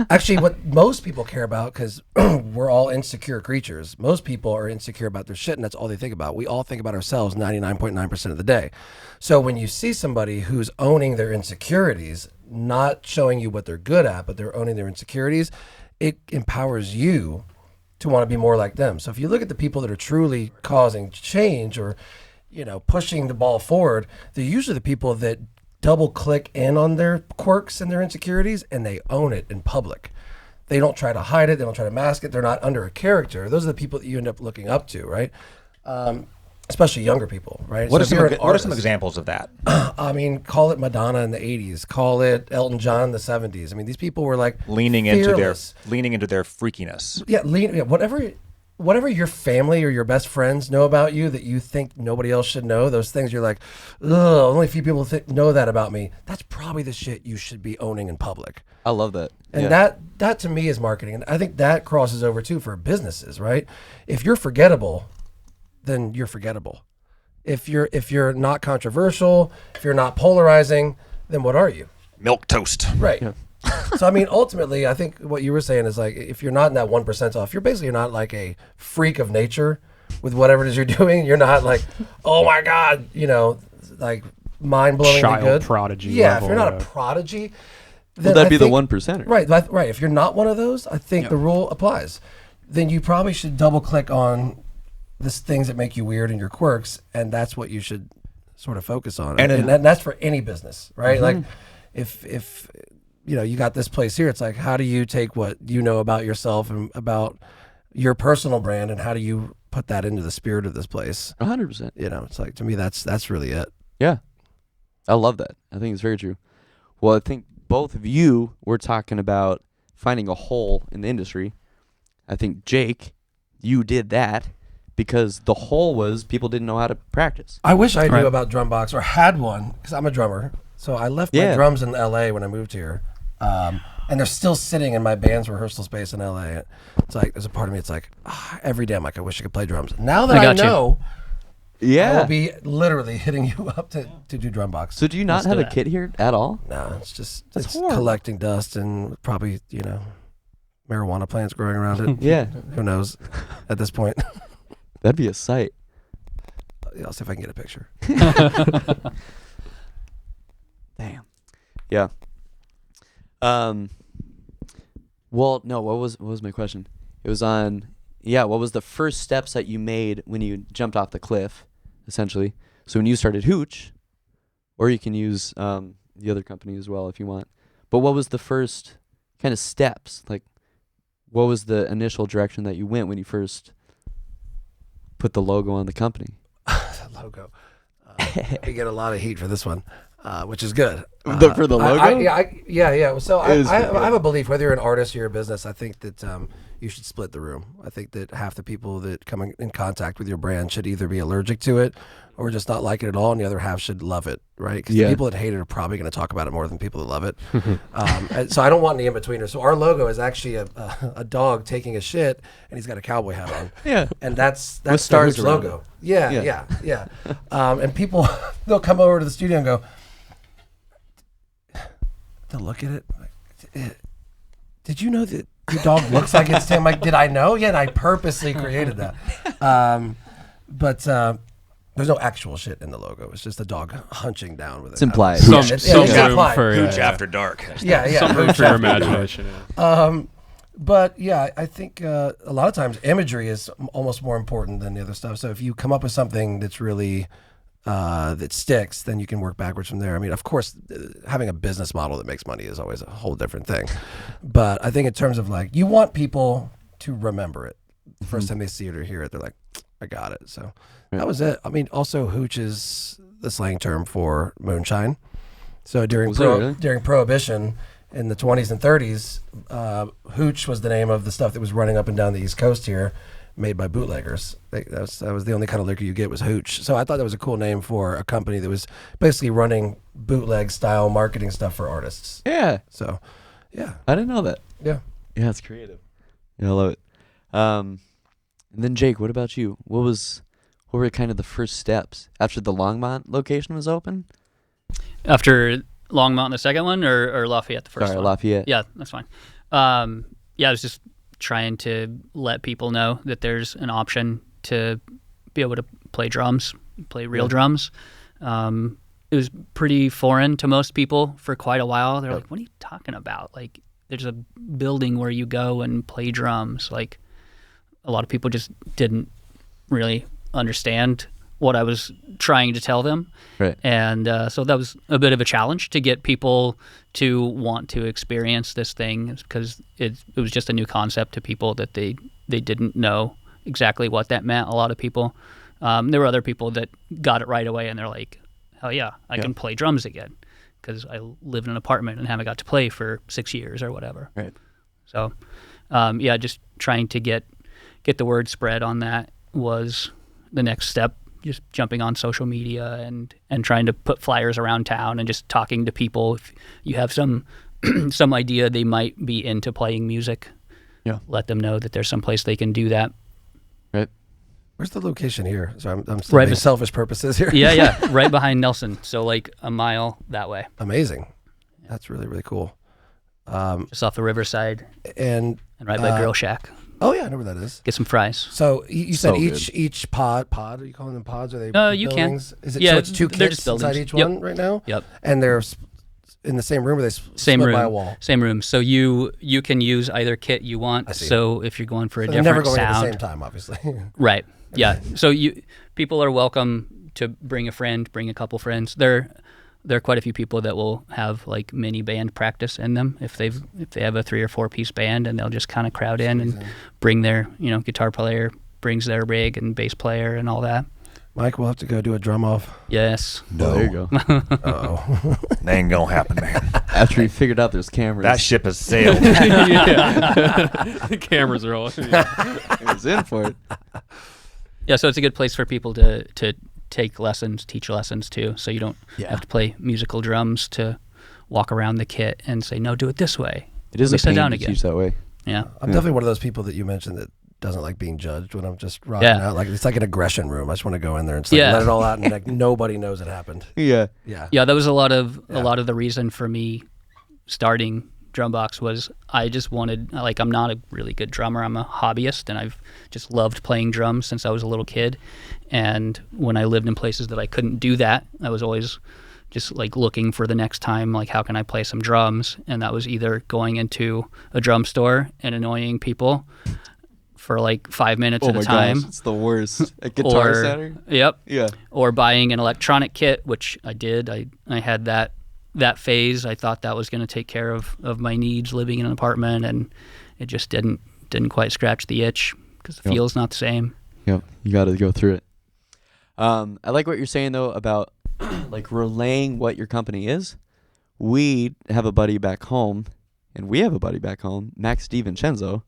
Actually, what most people care about, because we're all insecure creatures, most people are insecure about their shit, and that's all they think about. We all think about ourselves 99.9% of the day. So when you see somebody who's owning their insecurities, not showing you what they're good at, but they're owning their insecurities, it empowers you to want to be more like them. So if you look at the people that are truly causing change or, pushing the ball forward, they're usually the people that double click in on their quirks and their insecurities, and they own it in public. They don't try to hide it. They don't try to mask it. They're not under a character. Those are the people that you end up looking up to, right? Especially younger people, right? What are some examples of that? I mean, call it Madonna in the 80s. Call it Elton John in the 70s. I mean, these people were like leaning into their freakiness. Yeah, whatever your family or your best friends know about you that you think nobody else should know, those things you're like, ugh, only a few people know that about me. That's probably the shit you should be owning in public. I love that. And that to me is marketing. And I think that crosses over too for businesses, right? If you're forgettable, then you're forgettable. If you're not controversial, if you're not polarizing, then what are you? Milk toast. Right. Yeah. So, I mean, ultimately, I think what you were saying is like, if you're not in that 1% off, you're basically not like a freak of nature with whatever it is you're doing. You're not like, oh my God, like mind-blowingly Child good. prodigy. Yeah, level, if you're not a prodigy, then Well, that'd I be think, the 1%er. Right. If you're not one of those, I think the rule applies. Then you probably should double click on the things that make you weird and your quirks, and that's what you should sort of focus on. And that's for any business, right? Mm-hmm. Like if you got this place here, it's like, how do you take what you know about yourself and about your personal brand, and how do you put that into the spirit of this place? 100%. It's like, to me, that's really it. Yeah. I love that. I think it's very true. Well, I think both of you were talking about finding a hole in the industry. I think, Jake, you did that because the hole was people didn't know how to practice. I wish I knew about drum box or had one, because I'm a drummer. So I left my drums in LA when I moved here. And they're still sitting in my band's rehearsal space in LA. It's like, there's a part of me, it's like, every day I'm like, I wish I could play drums. Now that I know, I will be literally hitting you up to do drum box. So do you not have a kit here at all? No, it's just That's horrible. collecting dust and probably, marijuana plants growing around it. Yeah. Who knows at this point. That'd be a sight. I'll see if I can get a picture. Damn. Yeah. Well, no, what was my question? It was on, what was the first steps that you made when you jumped off the cliff, essentially? So when you started Hooche, or you can use the other company as well if you want. But what was the first kind of steps? Like, what was the initial direction that you went when you first put the logo on the company? The logo. We get a lot of heat for this one, which is good. For the logo? Yeah. So I have a belief, whether you're an artist or you're a business, I think that you should split the room. I think that half the people that come in contact with your brand should either be allergic to it or just not like it at all, and the other half should love it, right? Because the people that hate it are probably going to talk about it more than people that love it. So I don't want any in-betweeners. So our logo is actually a dog taking a shit, and he's got a cowboy hat on. Yeah. And that's the stars Hooche around logo. Yeah. And people, they'll come over to the studio and go, they'll look at it, like, did you know that your dog looks like it's Tim? I'm like, did I know? Yeah, and I purposely created that. But there's no actual shit in the logo. It's just a dog hunching down with it. It's implied. Some it's room implied. for Hooche after dark. Yeah. some room for your imagination. But yeah, I think a lot of times imagery is almost more important than the other stuff. So if you come up with something that's really that sticks, then you can work backwards from there. I mean, of course, having a business model that makes money is always a whole different thing. But I think in terms of like, you want people to remember it. The first time they see it or hear it, they're like, I got it. So that was it. I mean, also Hooche is the slang term for moonshine. So during Prohibition in the 20s and 30s, Hooche was the name of the stuff that was running up and down the East Coast here, made by bootleggers. That was the only kind of liquor you get was Hooche. So I thought that was a cool name for a company that was basically running bootleg style marketing stuff for artists. Yeah. So, yeah. I didn't know that. Yeah. Yeah, it's creative. Yeah, I love it. And then Jake, what about you? What were kind of the first steps after the Longmont location was open? After Longmont, the second one, or Lafayette, the first Sorry, one? Lafayette. Yeah, that's fine. Yeah, I was just trying to let people know that there's an option to be able to play drums, play real drums. It was pretty foreign to most people for quite a while. They're like, what are you talking about? Like, there's a building where you go and play drums. Like, a lot of people just didn't really understand what I was trying to tell them. Right. And so that was a bit of a challenge to get people to want to experience this thing, because it was just a new concept to people that they didn't know exactly what that meant. A lot of people. There were other people that got it right away, and they're like, hell yeah, I can play drums again, because I live in an apartment and haven't got to play for 6 years or whatever. Right. So, just trying to get the word spread on that was the next step. Just jumping on social media and trying to put flyers around town and just talking to people. If you have some some idea they might be into playing music, let them know that there's some place they can do that. Right. Where's the location here? So I'm still being selfish purposes here. Yeah, right behind Nelson. So like a mile that way. Amazing. That's really, really cool. Just off the riverside and right by Grill Shack. Oh yeah, I know where that is. Get some fries. So you said good. each pod, are you calling them pods? Are they you buildings? can. Is it, Yeah, so it's two they're kits just buildings. inside each one right now? Yep. And they're in the same room, or they Same split room. by a wall? Same room. So you can use either kit you want. I see. So if you're going for a So they're different never going sound. at the same time, obviously. Right. Yeah. So people are welcome to bring a friend, bring a couple friends. There are quite a few people that will have like mini band practice in them if they have a 3 or 4 piece band, and they'll just kind of crowd in and bring their guitar player brings their rig and bass player and all that. Mike, we'll have to go do a drum off. Yes. No. There you go. Uh-oh. That ain't gonna happen, man. After he figured out there's cameras. That ship has sailed. The cameras are all. He was in for it. Yeah. So it's a good place for people to take lessons, teach lessons too. So you don't have to play musical drums to walk around the kit and say, no, do it this way. It is Let me a sit pain down to again. teach that way. Yeah. I'm definitely one of those people that you mentioned that doesn't like being judged when I'm just rocking out. Like, it's like an aggression room. I just want to go in there and let it all out, and like nobody knows it happened. Yeah. Yeah, that was a lot of the reason for me starting Drumbox was I just wanted, like, I'm not a really good drummer. I'm a hobbyist, and I've just loved playing drums since I was a little kid. And when I lived in places that I couldn't do that, I was always just like looking for the next time, like, how can I play some drums? And that was either going into a drum store and annoying people for like 5 minutes at a time. Gosh, it's the worst. A Guitar Center? Yep. Yeah. Or buying an electronic kit, which I did. I had that phase. I thought that was going to take care of my needs living in an apartment, and it just didn't quite scratch the itch because the feel's not the same. Yep. You got to go through it. I like what you're saying though about like relaying what your company is. We have a buddy back home, Max DiVincenzo,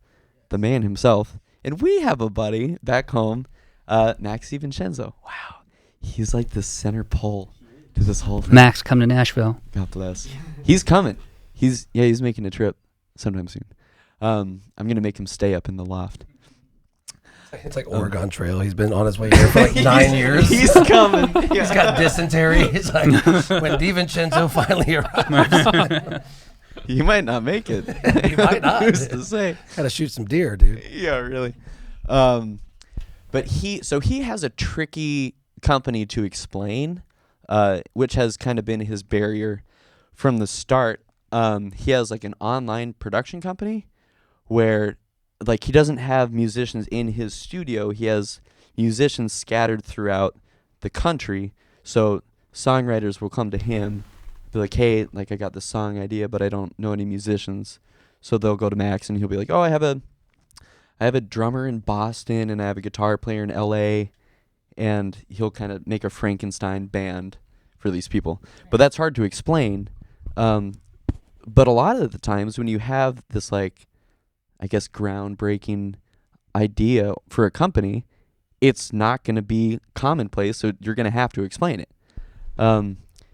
the man himself. And we have a buddy back home, Max DiVincenzo. Wow. He's like the center pole to this whole thing. Max, come to Nashville. God bless. He's coming. He's making a trip sometime soon. I'm going to make him stay up in the loft. It's like Oregon Trail. He's been on his way here for like 9 years. He's coming. He's got dysentery. It's like when DiVincenzo finally arrives. He might not make it. He might not. Who's to say? Gotta shoot some deer, dude. Yeah, really. But he has a tricky company to explain, which has kind of been his barrier from the start. He has like an online production company where like he doesn't have musicians in his studio. He has musicians scattered throughout the country. So songwriters will come to him, be like, hey, like I got this song idea, but I don't know any musicians. So they'll go to Max and he'll be like, oh, I have a drummer in Boston and I have a guitar player in LA, and he'll kind of make a Frankenstein band for these people. But that's hard to explain. But a lot of the times when you have this like, I guess, groundbreaking idea for a company, it's not going to be commonplace, so you're going to have to explain it.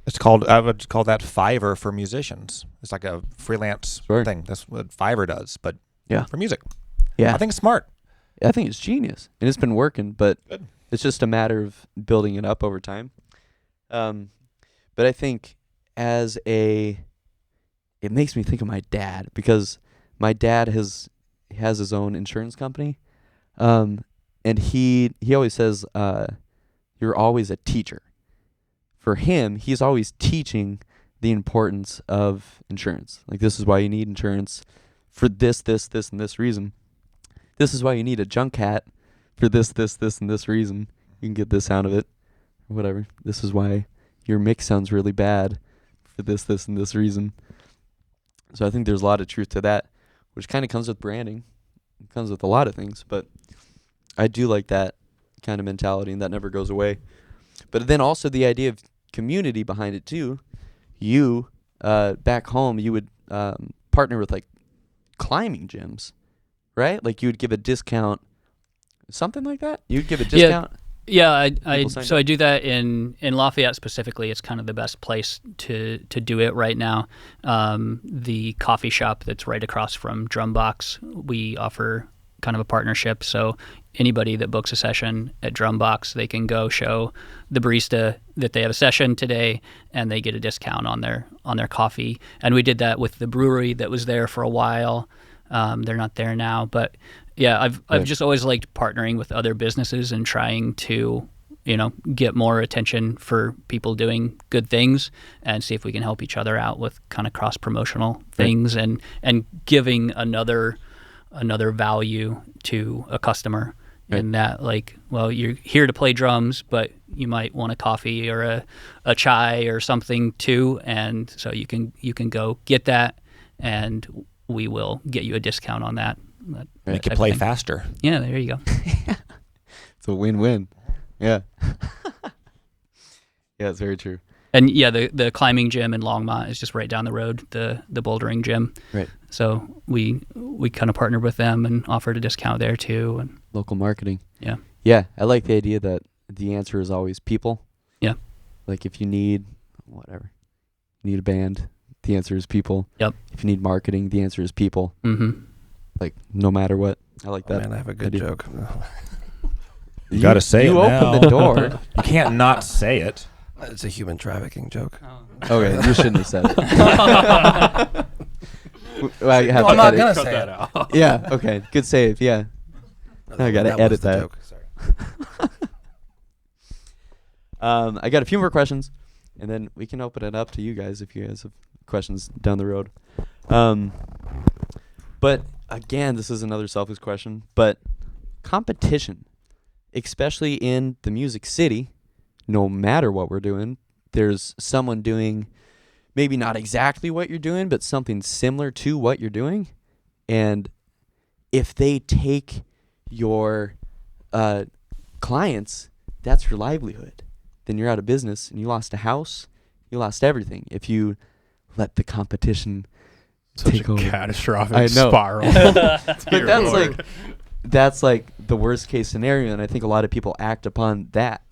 It's called, I would call that Fiverr for musicians. It's like a freelance Sure. thing. That's what Fiverr does, but Yeah. for music. Yeah. I think it's smart. I think it's genius, and it's been working, but Good. it's just a matter of building it up over time. But I think it makes me think of my dad, because my dad has his own insurance company, and he always says, you're always a teacher. For him, he's always teaching the importance of insurance. Like, this is why you need insurance for this, and this reason. This is why you need a junk hat for this, and this reason. You can get this out of it, or whatever. This is why your mix sounds really bad for this, and this reason. So I think there's a lot of truth to that, which kind of comes with branding. It comes with a lot of things, but I do like that kind of mentality, and that never goes away. But then also the idea of community behind it too. You, back home, you would partner with like climbing gyms, right? Like you would give a discount, something like that. You'd give a discount. Yeah, I do that in Lafayette specifically. It's kind of the best place to do it right now. The coffee shop that's right across from Drumbox, we offer kind of a partnership. So anybody that books a session at Drumbox, they can go show the barista that they have a session today, and they get a discount on their coffee. And we did that with the brewery that was there for a while. They're not there now, but yeah, I've just always liked partnering with other businesses and trying to, get more attention for people doing good things, and see if we can help each other out with kind of cross promotional things, and giving another value to a customer. Right. In that, like, well, you're here to play drums, but you might want a coffee or a chai or something too, and so you can go get that, and we will get you a discount on that. Make you play faster. Yeah, there you go. It's a win-win. Yeah. Yeah, it's very true. And yeah, the climbing gym in Longmont is just right down the road, the bouldering gym. Right. So we kind of partnered with them and offered a discount there too. And local marketing. Yeah. Yeah, I like the idea that the answer is always people. Yeah. Like if you need a band, the answer is people. Yep. If you need marketing, the answer is people. Mm-hmm. Like no matter what. I like that. Man, I have a good joke. You got to say it now. You opened the door. You can't not say it. It's a human trafficking joke. Okay, you shouldn't have said it. Well, I'm not going to say it. out. Yeah, okay. Good save, yeah. I got to edit that. Joke. Sorry. I got a few more questions, and then we can open it up to you guys if you guys have questions down the road. But again, this is another selfish question, but competition, especially in the Music City, no matter what we're doing, there's someone doing maybe not exactly what you're doing, but something similar to what you're doing. And if they take your clients, that's your livelihood. Then you're out of business, and you lost a house, you lost everything. If you let the competition take over. Catastrophic spiral. But that's like the worst case scenario, and I think a lot of people act upon that.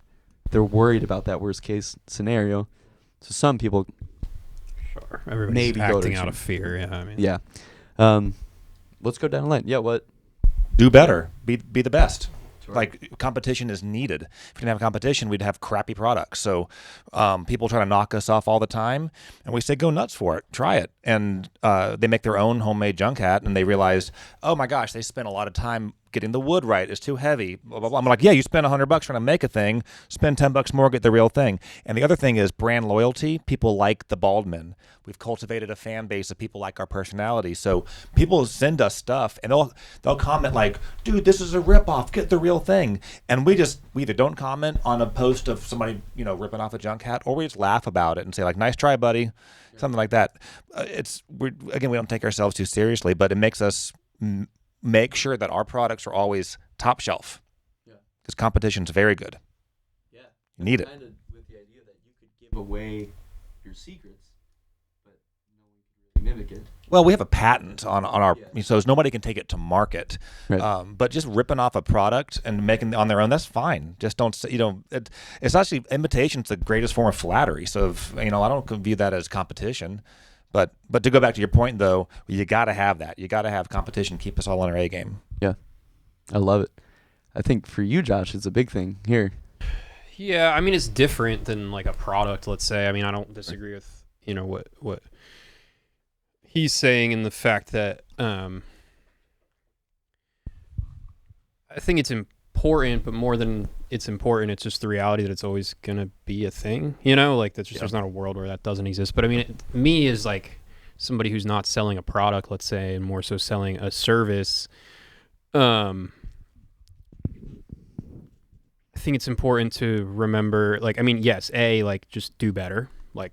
They're worried about that worst case scenario. So some people Everybody's maybe acting out of fear. Yeah, I mean. Yeah. Let's go down the line. Yeah, what? Do better. Be the best. Sure. Like, competition is needed. If we didn't have competition, we'd have crappy products. So people try to knock us off all the time, and we say, go nuts for it. Try it. And they make their own homemade junk hat, and they realized, oh, my gosh, they spent a lot of time getting the wood right. It's too heavy. Blah, blah, blah. I'm like, yeah, you spend $100 trying to make a thing. Spend $10 more, get the real thing. And the other thing is brand loyalty. People like the Baldman. We've cultivated a fan base of people like our personality. So people send us stuff, and they'll comment like, dude, this is a ripoff. Get the real thing. And we either don't comment on a post of somebody, ripping off a junk hat, or we just laugh about it and say like, nice try, buddy. Something like that. We don't take ourselves too seriously, but it makes us make sure that our products are always top shelf. Yeah. Because competition's very good. Yeah. You need it. Kind of with the idea that you could give away your secrets, but no one can really mimic it. Well, we have a patent on our, so nobody can take it to market. Right. But just ripping off a product and making it on their own, that's fine. Just don't, it's actually, imitation's the greatest form of flattery. So, I don't view that as competition. But to go back to your point, though, you got to have that. You got to have competition. Keep us all on our A game. Yeah. I love it. I think for you, Josh, it's a big thing here. Yeah, I mean, it's different than like a product, let's say. I mean, I don't disagree with, what he's saying in the fact that I think it's important, but more than it's important, it's just the reality that it's always going to be a thing, like that's just, there's not a world where that doesn't exist. But I mean, me is like somebody who's not selling a product, let's say, and more so selling a service. I think it's important to remember, like, I mean, yes, like just do better, like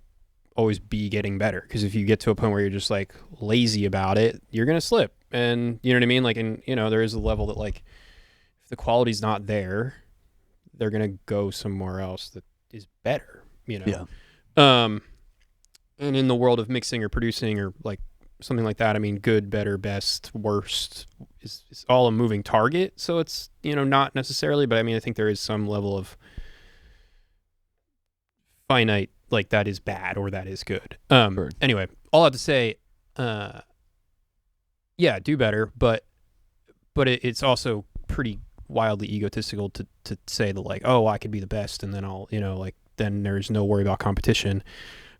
always be getting better. Because if you get to a point where you're just like lazy about it, you're going to slip. And you know what I mean? Like, and there is a level that like, if the quality's not there, they're going to go somewhere else that is better, Yeah. And in the world of mixing or producing or like something like that, I mean, good, better, best, worst is all a moving target. So it's, not necessarily, but I mean, I think there is some level of finite, like that is bad or that is good. Anyway, all I have to say, yeah, do better, but it's also pretty wildly egotistical to say that like, oh, I could be the best and then I'll, like then there's no worry about competition.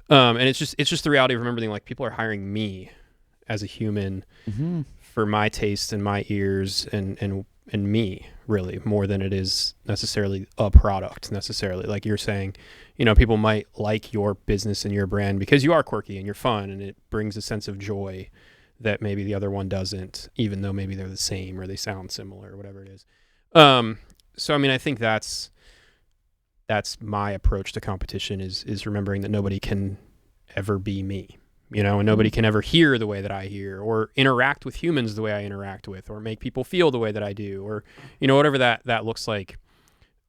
And it's just the reality of remembering like people are hiring me as a human for my taste and my ears and me really more than it is necessarily a product necessarily. Like you're saying, people might like your business and your brand because you are quirky and you're fun and it brings a sense of joy that maybe the other one doesn't, even though maybe they're the same or they sound similar or whatever it is. So I mean, I think that's my approach to competition is remembering that nobody can ever be me, and nobody can ever hear the way that I hear or interact with humans the way I interact with or make people feel the way that I do or, whatever that looks like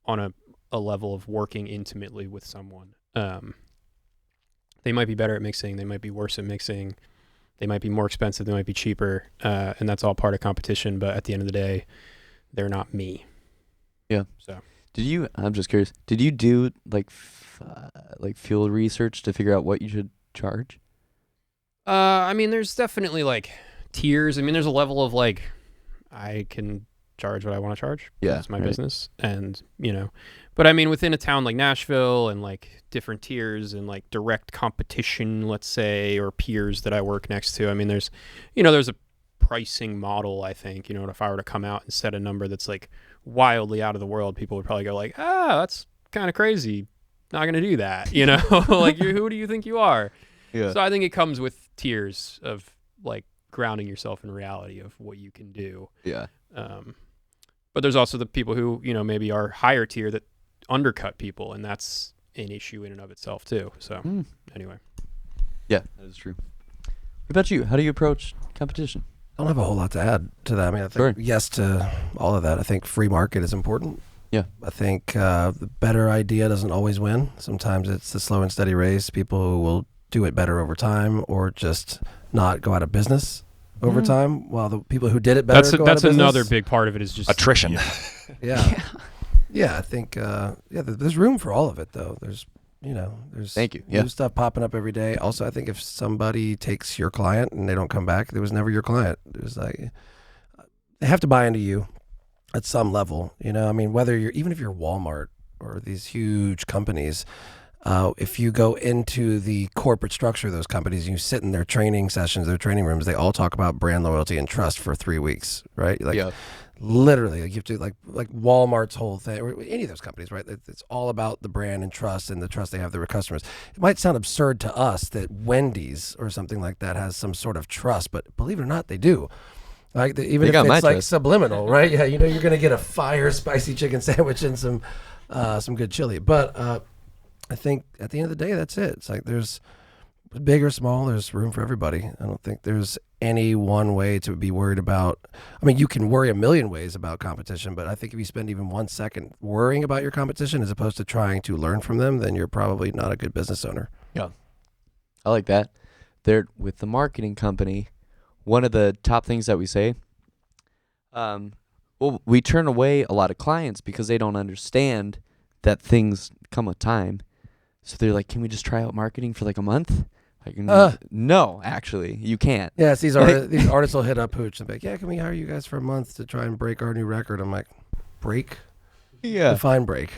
on a level of working intimately with someone. They might be better at mixing. They might be worse at mixing. They might be more expensive. They might be cheaper. And that's all part of competition. But at the end of the day, they're not me. Yeah. So I'm just curious, did you do like field research to figure out what you should charge? I mean, there's definitely like tiers. I mean, there's a level of like, I can charge what I want to charge. Yeah. It's my business. And, but I mean, within a town like Nashville and like different tiers and like direct competition, let's say, or peers that I work next to, I mean, there's a pricing model, I think, if I were to come out and set a number that's like wildly out of the world, people would probably go like, that's kind of crazy. Not going to do that, like who do you think you are? Yeah. So I think it comes with tiers of like grounding yourself in reality of what you can do. Yeah. But there's also the people who, maybe are higher tier that undercut people. And that's an issue in and of itself too. So anyway. Yeah, that is true. What about you? How do you approach competition? I don't have a whole lot to add to that. I mean, I think yes to all of that. I think free market is important. Yeah. I think the better idea doesn't always win. Sometimes it's the slow and steady race. People who will do it better over time or just not go out of business over time, while the people who did it better go out of business. That's another big part of it is just attrition. Yeah, I think there's room for all of it though. There's there's Thank you. new stuff popping up every day. Also, I think if somebody takes your client and they don't come back, it was never your client. It was like they have to buy into you at some level. I mean, whether even if you're Walmart or these huge companies, if you go into the corporate structure of those companies, you sit in their training sessions, their training rooms, they all talk about brand loyalty and trust for 3 weeks, right? Literally, you have to like Walmart's whole thing, or any of those companies, right? It's all about the brand and trust and the trust they have their customers. It might sound absurd to us that Wendy's or something like that has some sort of trust, but believe it or not, they do. Like even if it's like subliminal, right? Yeah, you're going to get a fire spicy chicken sandwich and some good chili. But I think at the end of the day, that's it. It's like there's big or small, there's room for everybody. I don't think there's any one way to be worried about. I mean, you can worry a million ways about competition, but I think if you spend even 1 second worrying about your competition as opposed to trying to learn from them, then you're probably not a good business owner. Yeah. I like that. There, with the marketing company, one of the top things that we say, we turn away a lot of clients because they don't understand that things come with time. So they're like, can we just try out marketing for like a month? I can, no, actually, you can't. Yeah, these artists will hit up Hooche and be like, yeah, can we hire you guys for a month to try and break our new record? I'm like, break? Yeah. Define break.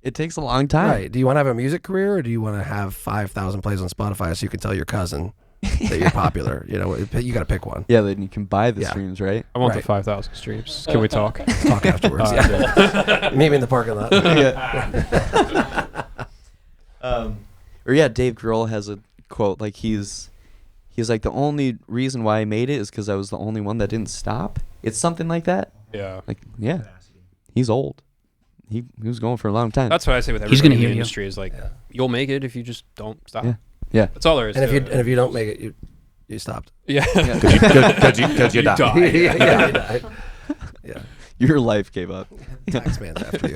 It takes a long time. Right. Do you want to have a music career, or do you want to have 5,000 plays on Spotify so you can tell your cousin that you're popular? You got to pick one. Yeah, then you can buy the streams, right? I want Right. the 5,000 streams. Can we talk? Let's talk afterwards. Yeah. Meet me in the parking lot. Or yeah, Dave Grohl has a quote like he's like, the only reason why I made it is because I was the only one that didn't stop. It's something like that. Yeah. Like, yeah, he's old. He was going for a long time. That's what I say with He's everybody gonna in the hear you. industry is like, you'll make it if you just don't stop. Yeah. Yeah. That's all there is. And to if it. you don't make it, you stopped. Yeah. Because you die. Yeah, you died. Yeah. Your life gave up. Taxman's after you.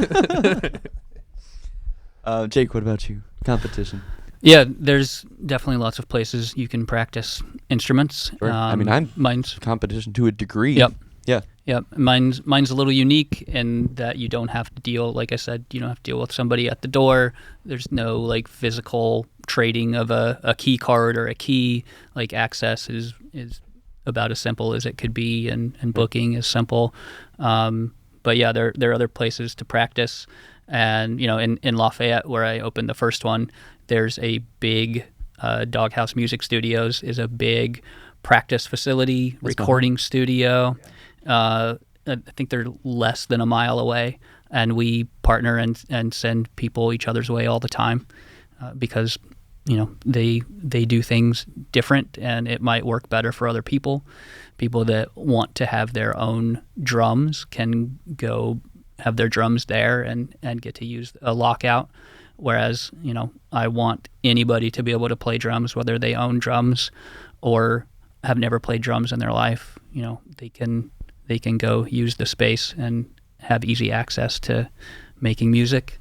Jake, what about you? Competition. Yeah, there's definitely lots of places you can practice instruments. Sure. I mean, mine's competition to a degree. Yep. Yeah. Yep. Mine's a little unique in that you don't have to deal, like I said, you don't have to deal with somebody at the door. There's no like physical trading of a key card or a key. Like access is about as simple as it could be, and booking is simple. But yeah, there are other places to practice. And in Lafayette, where I opened the first one, there's a big Doghouse Music Studios is a big practice facility, recording studio. I think they're less than a mile away, and we partner and send people each other's way all the time because they do things different, and it might work better for other people. People that want to have their own drums can go have their drums there and get to use a lockout. Whereas, I want anybody to be able to play drums, whether they own drums or have never played drums in their life. They can go use the space and have easy access to making music.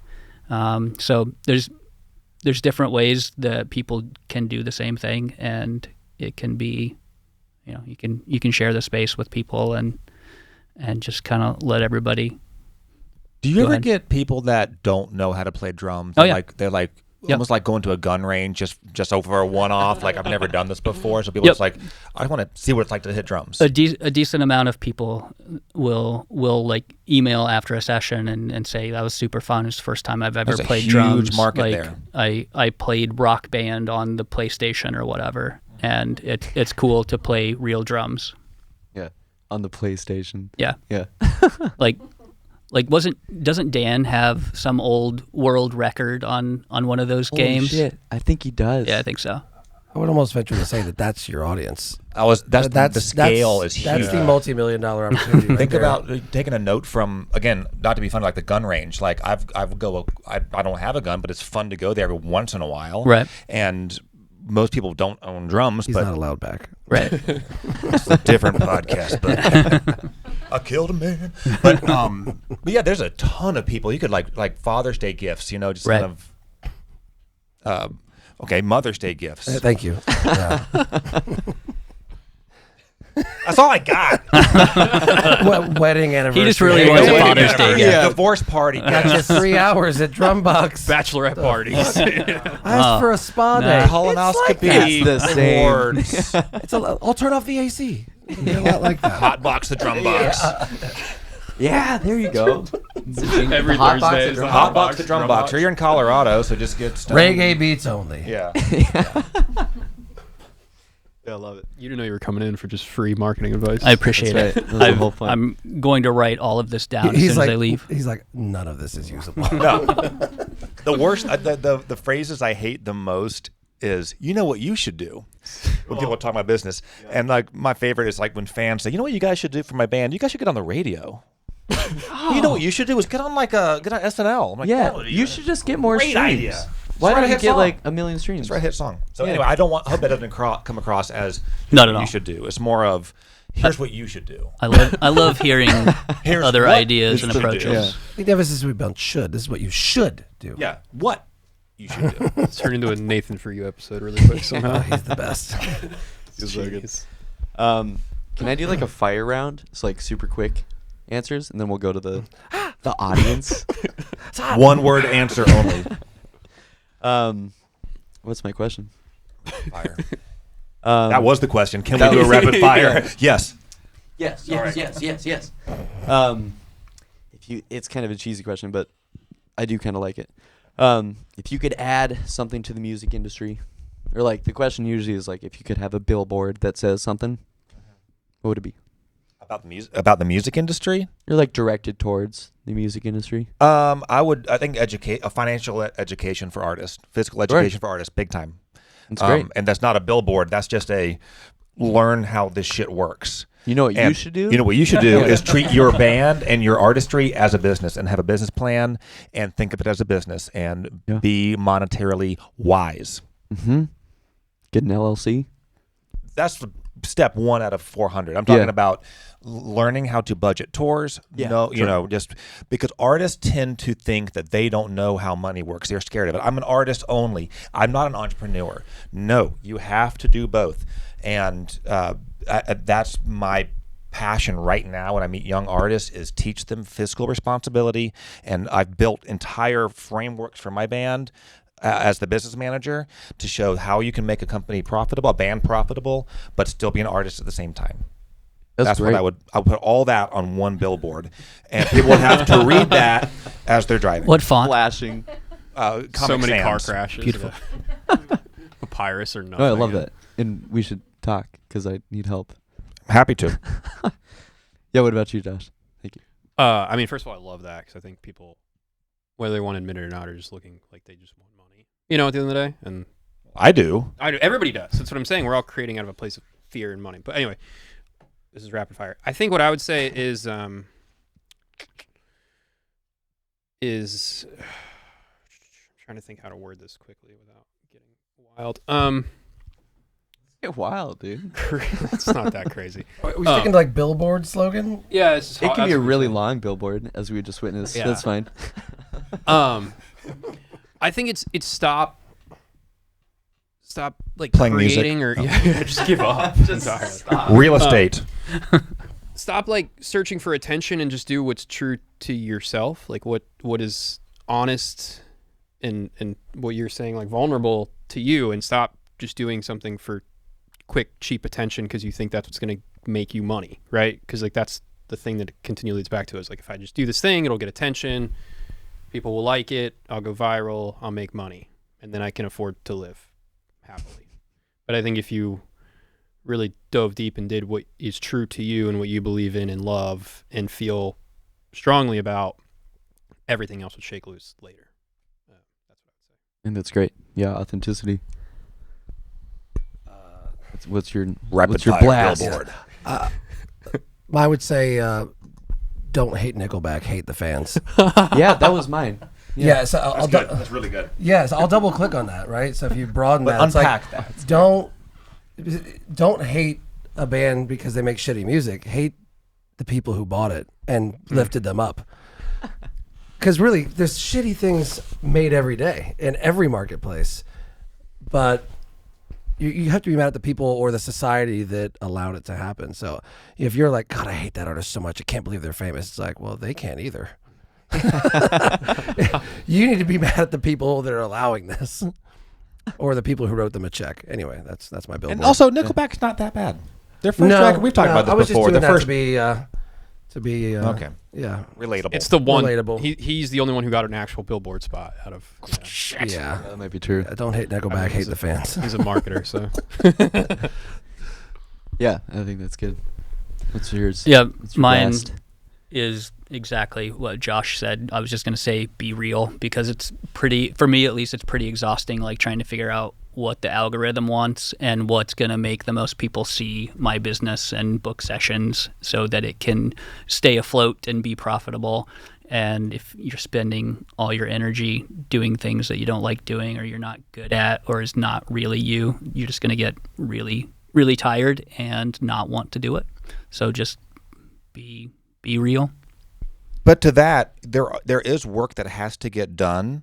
So there's different ways that people can do the same thing, and it can be, you can share the space with people and just kind of let everybody. Do you ever get people that don't know how to play drums? Oh, yeah. They're like Yep. almost like going to a gun range just over a one-off. Like, I've never done this before. So people just like, I want to see what it's like to hit drums. A decent amount of people will like email after a session and say that was super fun. It's the first time I've ever There's a played huge drums. market like, there. I played Rock Band on the PlayStation or whatever, and it's cool to play real drums. Yeah. On the PlayStation. Yeah. Yeah. Doesn't Dan have some old world record on one of those games? Shit. I think he does. Yeah, I think so. I would almost venture to say that's your audience. The scale is huge. That's the multi-million-dollar opportunity. Right Think there. about taking a note from, again, not to be funny, like the gun range. Like I don't have a gun, but it's fun to go there every once in a while. Right. And most people don't own drums, He's but not allowed back. Right. it's a different podcast. But I killed a man. But yeah, there's a ton of people. You could like Father's Day gifts, just Right. kind of. Okay, Mother's Day gifts. Thank you. Yeah. That's all I got. Wedding anniversary. He just really wants a Wedding Father's Day anniversary, gift. divorce party. Got you 3 hours at Drumbox. Bachelorette parties. I asked for a spa day. Colonoscopy It's the same. awards. I'll turn off the AC. It'll be a lot like that. Hot box the drum box. Yeah, there you go. Every Hot box Thursday the is drum the Hot box the drum box. Or you're in Colorado, so just get stoned. Reggae beats only. Yeah. Yeah, I love it. You didn't know you were coming in for just free marketing advice. I appreciate That's it. right. That was the whole point. I'm going to write all of this down as He's soon like, as I leave. He's like, none of this is usable. No. The worst, the phrases I hate the most is, you know what you should do, when people talk about business. And like my favorite is like when fans say, you know what you guys should do for my band? You guys should get on the radio. You know what you should do is get on SNL. I'm like, Yeah, that would be you a should just get more great streams. idea. Why Just write don't a you hit get song. like 1 million streams? Just write a hit song. So Yeah. anyway, I hope that doesn't come across as Not at all. you should do. It's more of, here's what you should do. I love hearing Here's other what ideas you and should do. approaches. The emphasis would be on should. This is what you should do. Yeah, what you should do. Let's turn into a Nathan for You episode really quick Oh, somehow. he's the best. Jeez. Can I do like a fire round? So like super quick answers, and then we'll go to the audience. One word answer only. What's my question? Fire. That was the question. Can we do a rapid fire? Yes. Yes. It's kind of a cheesy question, but I do kind of like it. If you could add something to the music industry, or like the question usually is like, if you could have a billboard that says something, what would it be? About the music industry? Or like directed towards the music industry? I think a financial education for artists, physical education for artists, big time. That's great. And that's not a billboard. That's just a learn how this shit works. You know what you should do? You know what you should do is treat your band and your artistry as a business and have a business plan and think of it as a business and be monetarily wise. Mm-hmm. Get an LLC. That's step 1 out of 400. I'm talking about learning how to budget tours. Just because artists tend to think that they don't know how money works. They're scared of it. I'm an artist only. I'm not an entrepreneur. No, you have to do both. And that's my passion right now when I meet young artists is teach them fiscal responsibility. And I've built entire frameworks for my band as the business manager to show how you can make a company profitable, a band profitable, but still be an artist at the same time. That's great. what I would put all that on one billboard, and people would have to read that as they're driving. What font? Flashing. So many car Sans. crashes. Beautiful. Papyrus or nothing. Oh, I love that. And we should talk because I need help. Happy to. Yeah, what about you, Josh? Thank you. I mean, first of all, I love that because I think people, whether they want to admit it or not, are just looking like they just want money. You know, at the end of the day, and I do. Everybody does. That's what I'm saying. We're all creating out of a place of fear and money. But anyway, this is rapid fire. I think what I would say is I'm trying to think how to word this quickly without getting wild. Get wild, dude. It's not that crazy. Are we sticking to like billboard slogan? Yeah, It can be a really long billboard, as we just witnessed. Yeah. That's fine. I think it's stop like Playing creating music. or just give up. Stop. Real estate. Stop like searching for attention and just do what's true to yourself. Like what is honest and what you're saying, like vulnerable to you, and stop just doing something for quick, cheap attention because you think that's what's going to make you money, right? Because like that's the thing that it continually leads back to is like, if I just do this thing, it'll get attention, people will like it, I'll go viral, I'll make money, and then I can afford to live happily. But I think if you really dove deep and did what is true to you and what you believe in and love and feel strongly about, everything else would shake loose later. That's what I would say. And that's great. Yeah, authenticity. What's your Rapid fire blast? billboard. I would say don't hate Nickelback, hate the fans. Yeah, that was mine. Yeah, so I'll That's really good. yes, I'll double click on that, right? So if you broaden But that, it's unpack like, that. don't hate a band because they make shitty music. Hate the people who bought it and lifted them up. Because really, there's shitty things made every day in every marketplace, but you have to be mad at the people or the society that allowed it to happen. So if you're like, God, I hate that artist so much, I can't believe they're famous. It's like, well, they can't either. You need to be mad at the people that are allowing this, or the people who wrote them a check. Anyway, that's my billboard. And also, Nickelback's not that bad. Their first track, we've talked about this I was before. Just doing The that first to be okay, yeah, relatable. It's the one. Relatable. He's the only one who got an actual billboard spot out of. yeah. That might be true. Don't hate Nickelback, hate the fans. He's a marketer, so. Yeah, I think that's good. What's yours? Yeah, What's your mine blast? is exactly what Josh said. I was just going to say be real, because it's pretty, for me at least, it's pretty exhausting, like trying to figure out what the algorithm wants and what's going to make the most people see my business and book sessions so that it can stay afloat and be profitable. And if you're spending all your energy doing things that you don't like doing or you're not good at or is not really you, you're just going to get really, really tired and not want to do it. So just be real. But to that, there is work that has to get done,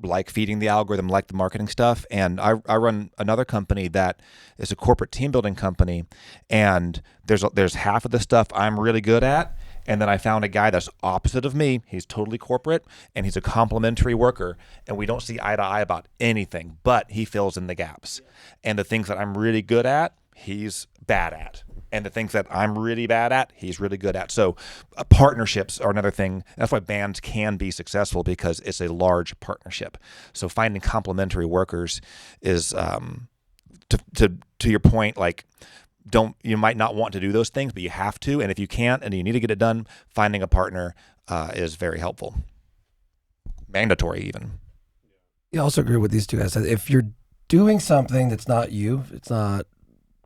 like feeding the algorithm, like the marketing stuff. And I run another company that is a corporate team building company, and there's half of the stuff I'm really good at, And then I found a guy that's opposite of me. He's totally corporate, and he's a complimentary worker, and we don't see eye to eye about anything, but he fills in the gaps. And the things that I'm really good at, he's bad at. And the things that I'm really bad at, he's really good at. So partnerships are another thing. That's why bands can be successful, because it's a large partnership. So finding complementary workers is, to your point, like, you might not want to do those things, but you have to. And if you can't and you need to get it done, finding a partner is very helpful. Mandatory even. I also agree with these two guys. If you're doing something that's not you, it's not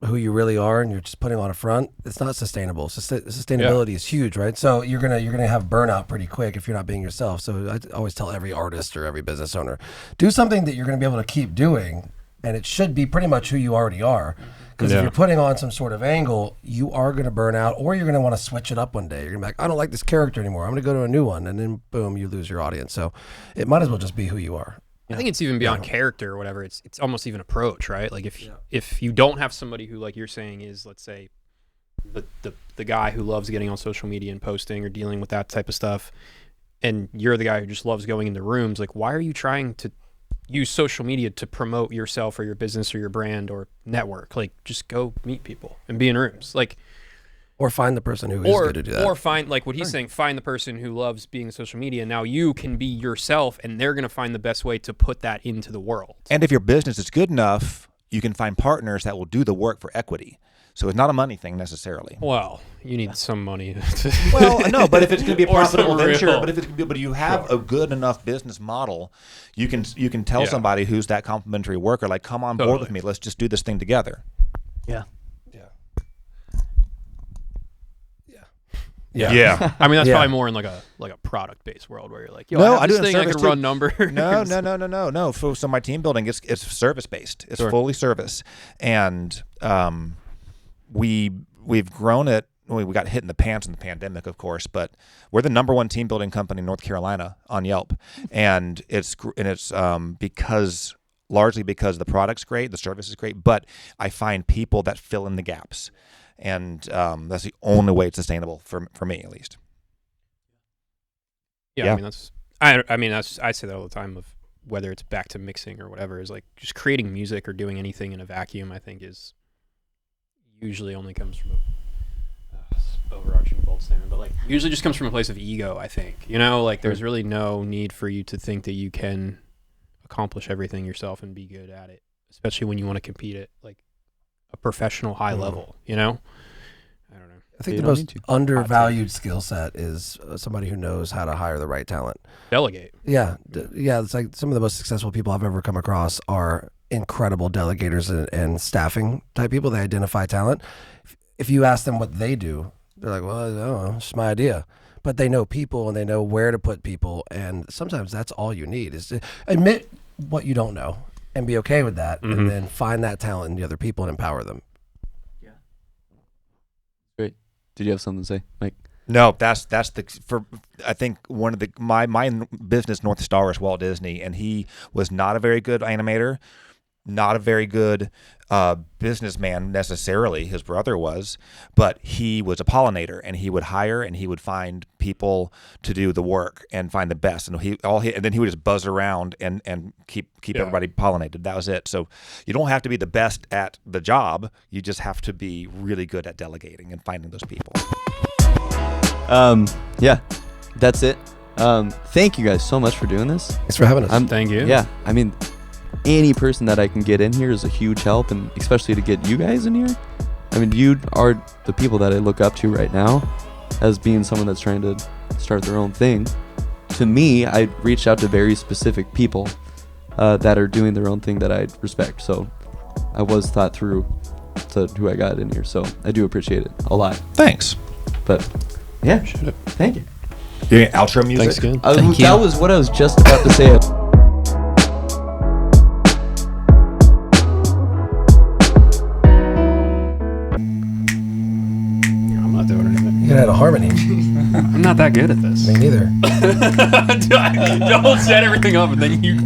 who you really are, and you're just putting on a front, it's not sustainable. Sustainability is huge, right? So you're gonna have burnout pretty quick if you're not being yourself. So I always tell every artist or every business owner, do something that you're gonna be able to keep doing, and it should be pretty much who you already are. Because if you're putting on some sort of angle, you are going to burn out, or you're going to want to switch it up one day. You're going to be like, I don't like this character anymore. I'm going to go to a new one. And then, boom, you lose your audience. So it might as well just be who you are. I think it's even beyond character or whatever. It's almost even approach, right? Like if you don't have somebody who, like you're saying, is, let's say, the guy who loves getting on social media and posting or dealing with that type of stuff, and you're the guy who just loves going into rooms, like, why are you trying to use social media to promote yourself or your business or your brand or network? Like, just go meet people and be in rooms, like, or find the person who is good to do that, or find, like what he's saying, find the person who loves being social media. Now you can be yourself, and they're going to find the best way to put that into the world. And if your business is good enough, you can find partners that will do the work for equity. So it's not a money thing necessarily. Well, you need some money. Well, no, but if it's going to be a profitable venture, but you have a good enough business model, you can tell somebody who's that complimentary worker, like, come on board with me. Let's just do this thing together. Yeah. Yeah. I mean, that's probably more in like a product based world where you're like, yo, no, I have this do thing, I can run numbers. No. So my team building, it's service based. It's fully service, and we've grown it. We got hit in the pants in the pandemic, of course, but we're the #1 team building company in North Carolina on Yelp, and it's largely because the product's great, the service is great, but I find people that fill in the gaps. And that's the only way it's sustainable for me, at least. Yeah. I mean, I say that all the time, of whether it's back to mixing or whatever, is like just creating music or doing anything in a vacuum, I think is usually only comes from a overarching bold statement, but like usually just comes from a place of ego, I think. You know, like there's really no need for you to think that you can accomplish everything yourself and be good at it, especially when you want to compete at like a professional high level, you know? I don't know. I think the most undervalued skill set is somebody who knows how to hire the right talent. Delegate. Yeah. It's like some of the most successful people I've ever come across are incredible delegators and staffing type people. They identify talent. If you ask them what they do, they're like, well, I don't know, it's my idea. But they know people, and they know where to put people. And sometimes that's all you need, is to admit what you don't know and be okay with that, and then find that talent in the other people and empower them. Yeah. Great. Did you have something to say, Mike? No, I think one of my business North Star is Walt Disney, and he was not a very good animator, not a very good businessman necessarily. His brother was, but he was a pollinator, and he would hire and he would find people to do the work and find the best. And then he would just buzz around and keep everybody pollinated. That was it. So you don't have to be the best at the job. You just have to be really good at delegating and finding those people. Yeah, that's it. Thank you guys so much for doing this. Thanks for having us. Thank you. Yeah, I mean, any person that I can get in here is a huge help, and especially to get you guys in here. I mean, you are the people that I look up to right now as being someone that's trying to start their own thing. To me, I reached out to very specific people that are doing their own thing that I respect. So I was thought through to who I got in here. So I do appreciate it a lot. Thanks. But yeah, thank you. You get outro music? Thanks again. Thank you. That was what I was just about to say. You can add a harmony. I'm not that good at this. Me neither. Don't set everything up and then you